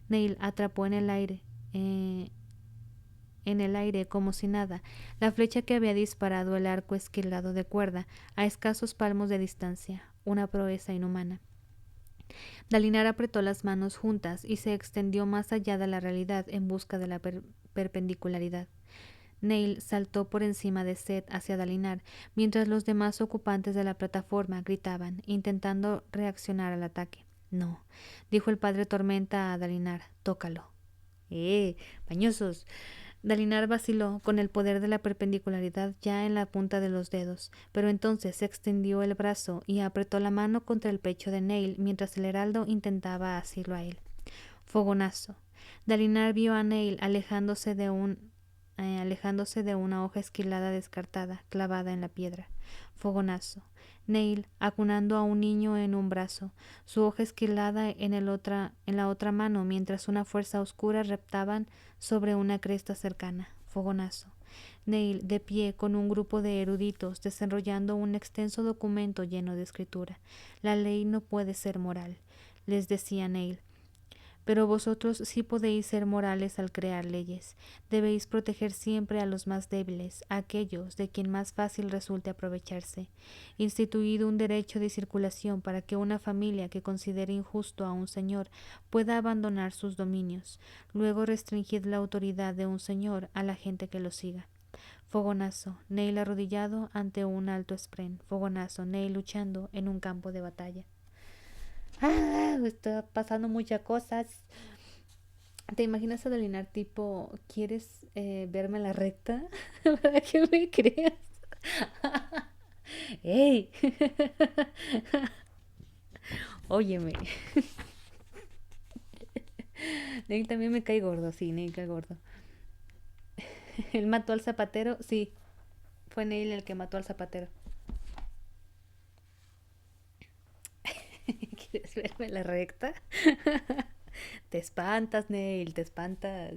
A: Neil atrapó en el aire como si nada, la flecha que había disparado el arco esquilado de cuerda a escasos palmos de distancia, una proeza inhumana. Dalinar apretó las manos juntas y se extendió más allá de la realidad en busca de la perpendicularidad. Neil saltó por encima de Seth hacia Dalinar, mientras los demás ocupantes de la plataforma gritaban, intentando reaccionar al ataque. No, dijo el padre Tormenta a Dalinar, tócalo. Pañosos. Dalinar vaciló, con el poder de la perpendicularidad ya en la punta de los dedos, pero entonces se extendió el brazo y apretó la mano contra el pecho de Neil mientras el heraldo intentaba asirlo a él. Fogonazo. Dalinar vio a Neil alejándose de una hoja esquilada descartada, clavada en la piedra. Fogonazo. Neil, acunando a un niño en un brazo, su hoja esquilada en la otra mano, mientras una fuerza oscura reptaban sobre una cresta cercana. Fogonazo. Neil, de pie, con un grupo de eruditos, desenrollando un extenso documento lleno de escritura. La ley no puede ser moral, les decía Neil. Pero vosotros sí podéis ser morales al crear leyes. Debéis proteger siempre a los más débiles, a aquellos de quien más fácil resulte aprovecharse. Instituid un derecho de circulación para que una familia que considere injusto a un señor pueda abandonar sus dominios. Luego restringid la autoridad de un señor a la gente que lo siga. Fogonazo, Neil arrodillado ante un alto espren. Fogonazo, Neil luchando en un campo de batalla. Está pasando muchas cosas. ¿Te imaginas a Dalinar tipo, ¿quieres verme a la recta? Para que me creas. ¡Ey! Óyeme. Neil también me cae gordo, sí, Neil cae gordo. Él mató al zapatero, sí. Fue Neil el que mató al zapatero. ¿Quieres verme a la recta? Te espantas, Neil, te espantas.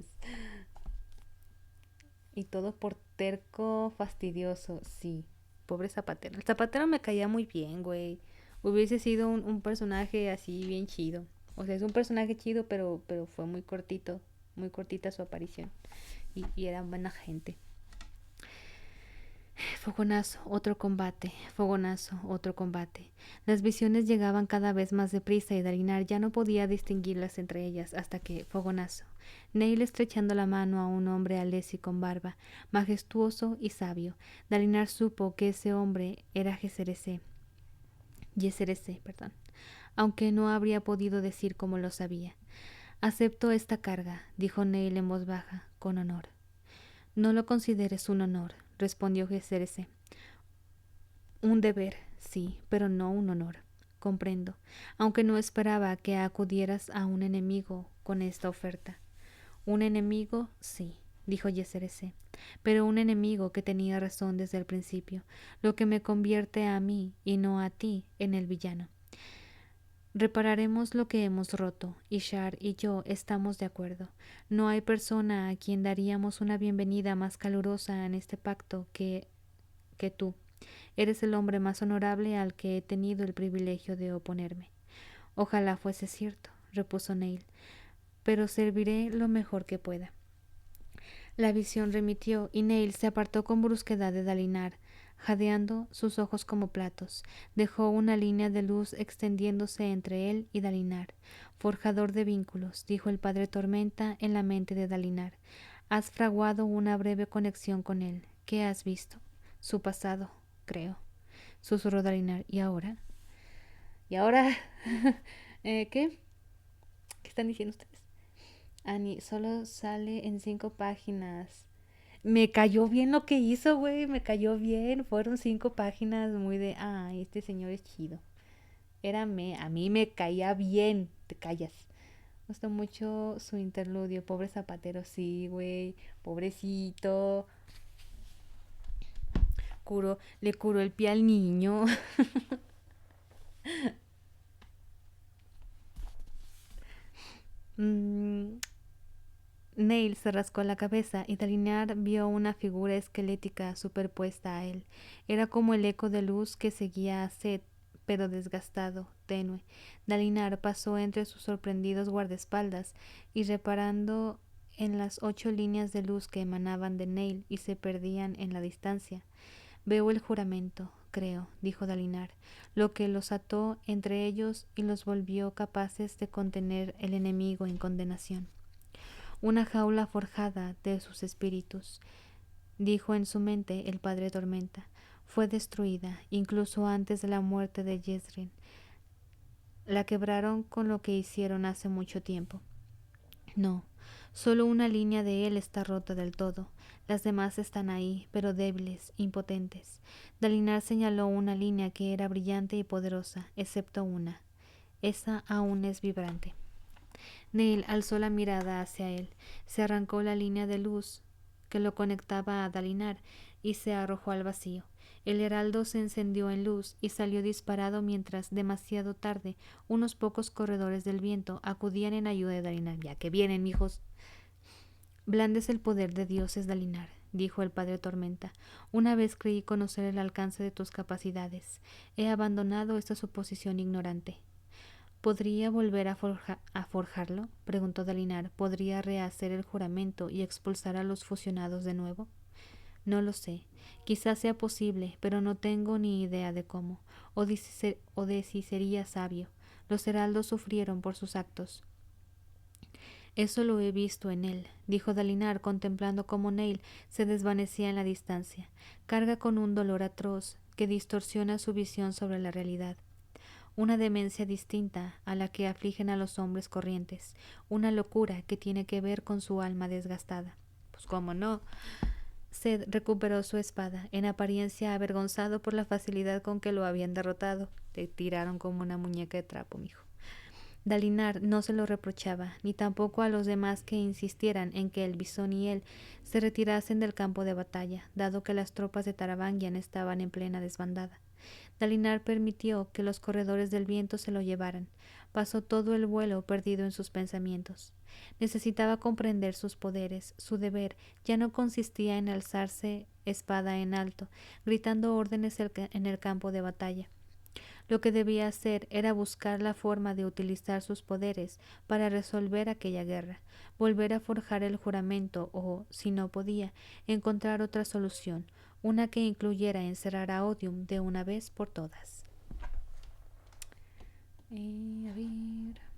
A: Y todo por terco, fastidioso, sí. Pobre Zapatero. El Zapatero me caía muy bien, güey. Hubiese sido un personaje así bien chido. O sea, es un personaje chido, pero fue muy cortito. Muy cortita su aparición. Y era buena gente. Fogonazo, otro combate. Fogonazo, otro combate. Las visiones llegaban cada vez más deprisa y Dalinar ya no podía distinguirlas entre ellas hasta que, fogonazo. Neil estrechando la mano a un hombre alés y con barba, majestuoso y sabio. Dalinar supo que ese hombre era Yeserese, aunque no habría podido decir cómo lo sabía. Acepto esta carga, dijo Neil en voz baja, con honor. No lo consideres un honor, respondió Yeserese. Un deber, sí, pero no un honor. Comprendo, aunque no esperaba que acudieras a un enemigo con esta oferta. Un enemigo, sí, dijo Yeserese, pero un enemigo que tenía razón desde el principio, lo que me convierte a mí y no a ti en el villano. Repararemos lo que hemos roto, y Shar y yo estamos de acuerdo. No hay persona a quien daríamos una bienvenida más calurosa en este pacto que tú. Eres el hombre más honorable al que he tenido el privilegio de oponerme. Ojalá fuese cierto, repuso Neil, pero serviré lo mejor que pueda. La visión remitió y Neil se apartó con brusquedad de Dalinar, jadeando sus ojos como platos. Dejó una línea de luz extendiéndose entre él y Dalinar. Forjador de vínculos, dijo el padre Tormenta en la mente de Dalinar. Has fraguado una breve conexión con él. ¿Qué has visto? Su pasado, creo, susurró Dalinar. ¿Y ahora? ¿Y ahora? ¿Qué? ¿Qué están diciendo ustedes? Annie, solo sale en 5 páginas. Me cayó bien lo que hizo, güey, me cayó bien. Fueron 5 páginas muy de, este señor es chido. A mí me caía bien, te callas. Me gustó mucho su interludio, pobre zapatero, sí, güey, pobrecito. Le curó el pie al niño. Mm, Neil se rascó la cabeza y Dalinar vio una figura esquelética superpuesta a él. Era como el eco de luz que seguía a Seth, pero desgastado, tenue. Dalinar pasó entre sus sorprendidos guardaespaldas y reparando en las 8 líneas de luz que emanaban de Neil y se perdían en la distancia. Veo el juramento, creo, dijo Dalinar, lo que los ató entre ellos y los volvió capaces de contener el enemigo en condenación. Una jaula forjada de sus espíritus, dijo en su mente el padre Tormenta, fue destruida incluso antes de la muerte de Jezreel. La quebraron con lo que hicieron hace mucho tiempo. No, solo una línea de él está rota del todo. Las demás están ahí, pero débiles, impotentes. Dalinar señaló una línea que era brillante y poderosa, excepto una. Esa aún es vibrante. Neil alzó la mirada hacia él, se arrancó la línea de luz que lo conectaba a Dalinar y se arrojó al vacío. El heraldo se encendió en luz y salió disparado mientras, demasiado tarde, unos pocos corredores del viento acudían en ayuda de Dalinar. Ya que vienen, mijos. Blandes el poder de dioses, Dalinar, dijo el padre Tormenta. Una vez creí conocer el alcance de tus capacidades. He abandonado esta suposición ignorante. ¿Podría volver a forjarlo? Preguntó Dalinar. ¿Podría rehacer el juramento y expulsar a los fusionados de nuevo? No lo sé. Quizás sea posible, pero no tengo ni idea de cómo, o de si sería sabio. Los heraldos sufrieron por sus actos. Eso lo he visto en él, dijo Dalinar, contemplando cómo Neil se desvanecía en la distancia. Carga con un dolor atroz que distorsiona su visión sobre la realidad. Una demencia distinta a la que afligen a los hombres corrientes, una locura que tiene que ver con su alma desgastada. Pues cómo no. Seth recuperó su espada, en apariencia avergonzado por la facilidad con que lo habían derrotado. Te tiraron como una muñeca de trapo, mijo. Dalinar no se lo reprochaba, ni tampoco a los demás que insistieran en que el bisón y él se retirasen del campo de batalla, dado que las tropas de Taravangian estaban en plena desbandada. Dalinar permitió que los corredores del viento se lo llevaran. Pasó todo el vuelo perdido en sus pensamientos. Necesitaba comprender sus poderes. Su deber ya no consistía en alzarse espada en alto, gritando órdenes en el campo de batalla. Lo que debía hacer era buscar la forma de utilizar sus poderes para resolver aquella guerra, volver a forjar el juramento o, si no podía, encontrar otra solución, una que incluyera encerrar a Odium de una vez por todas. A ver.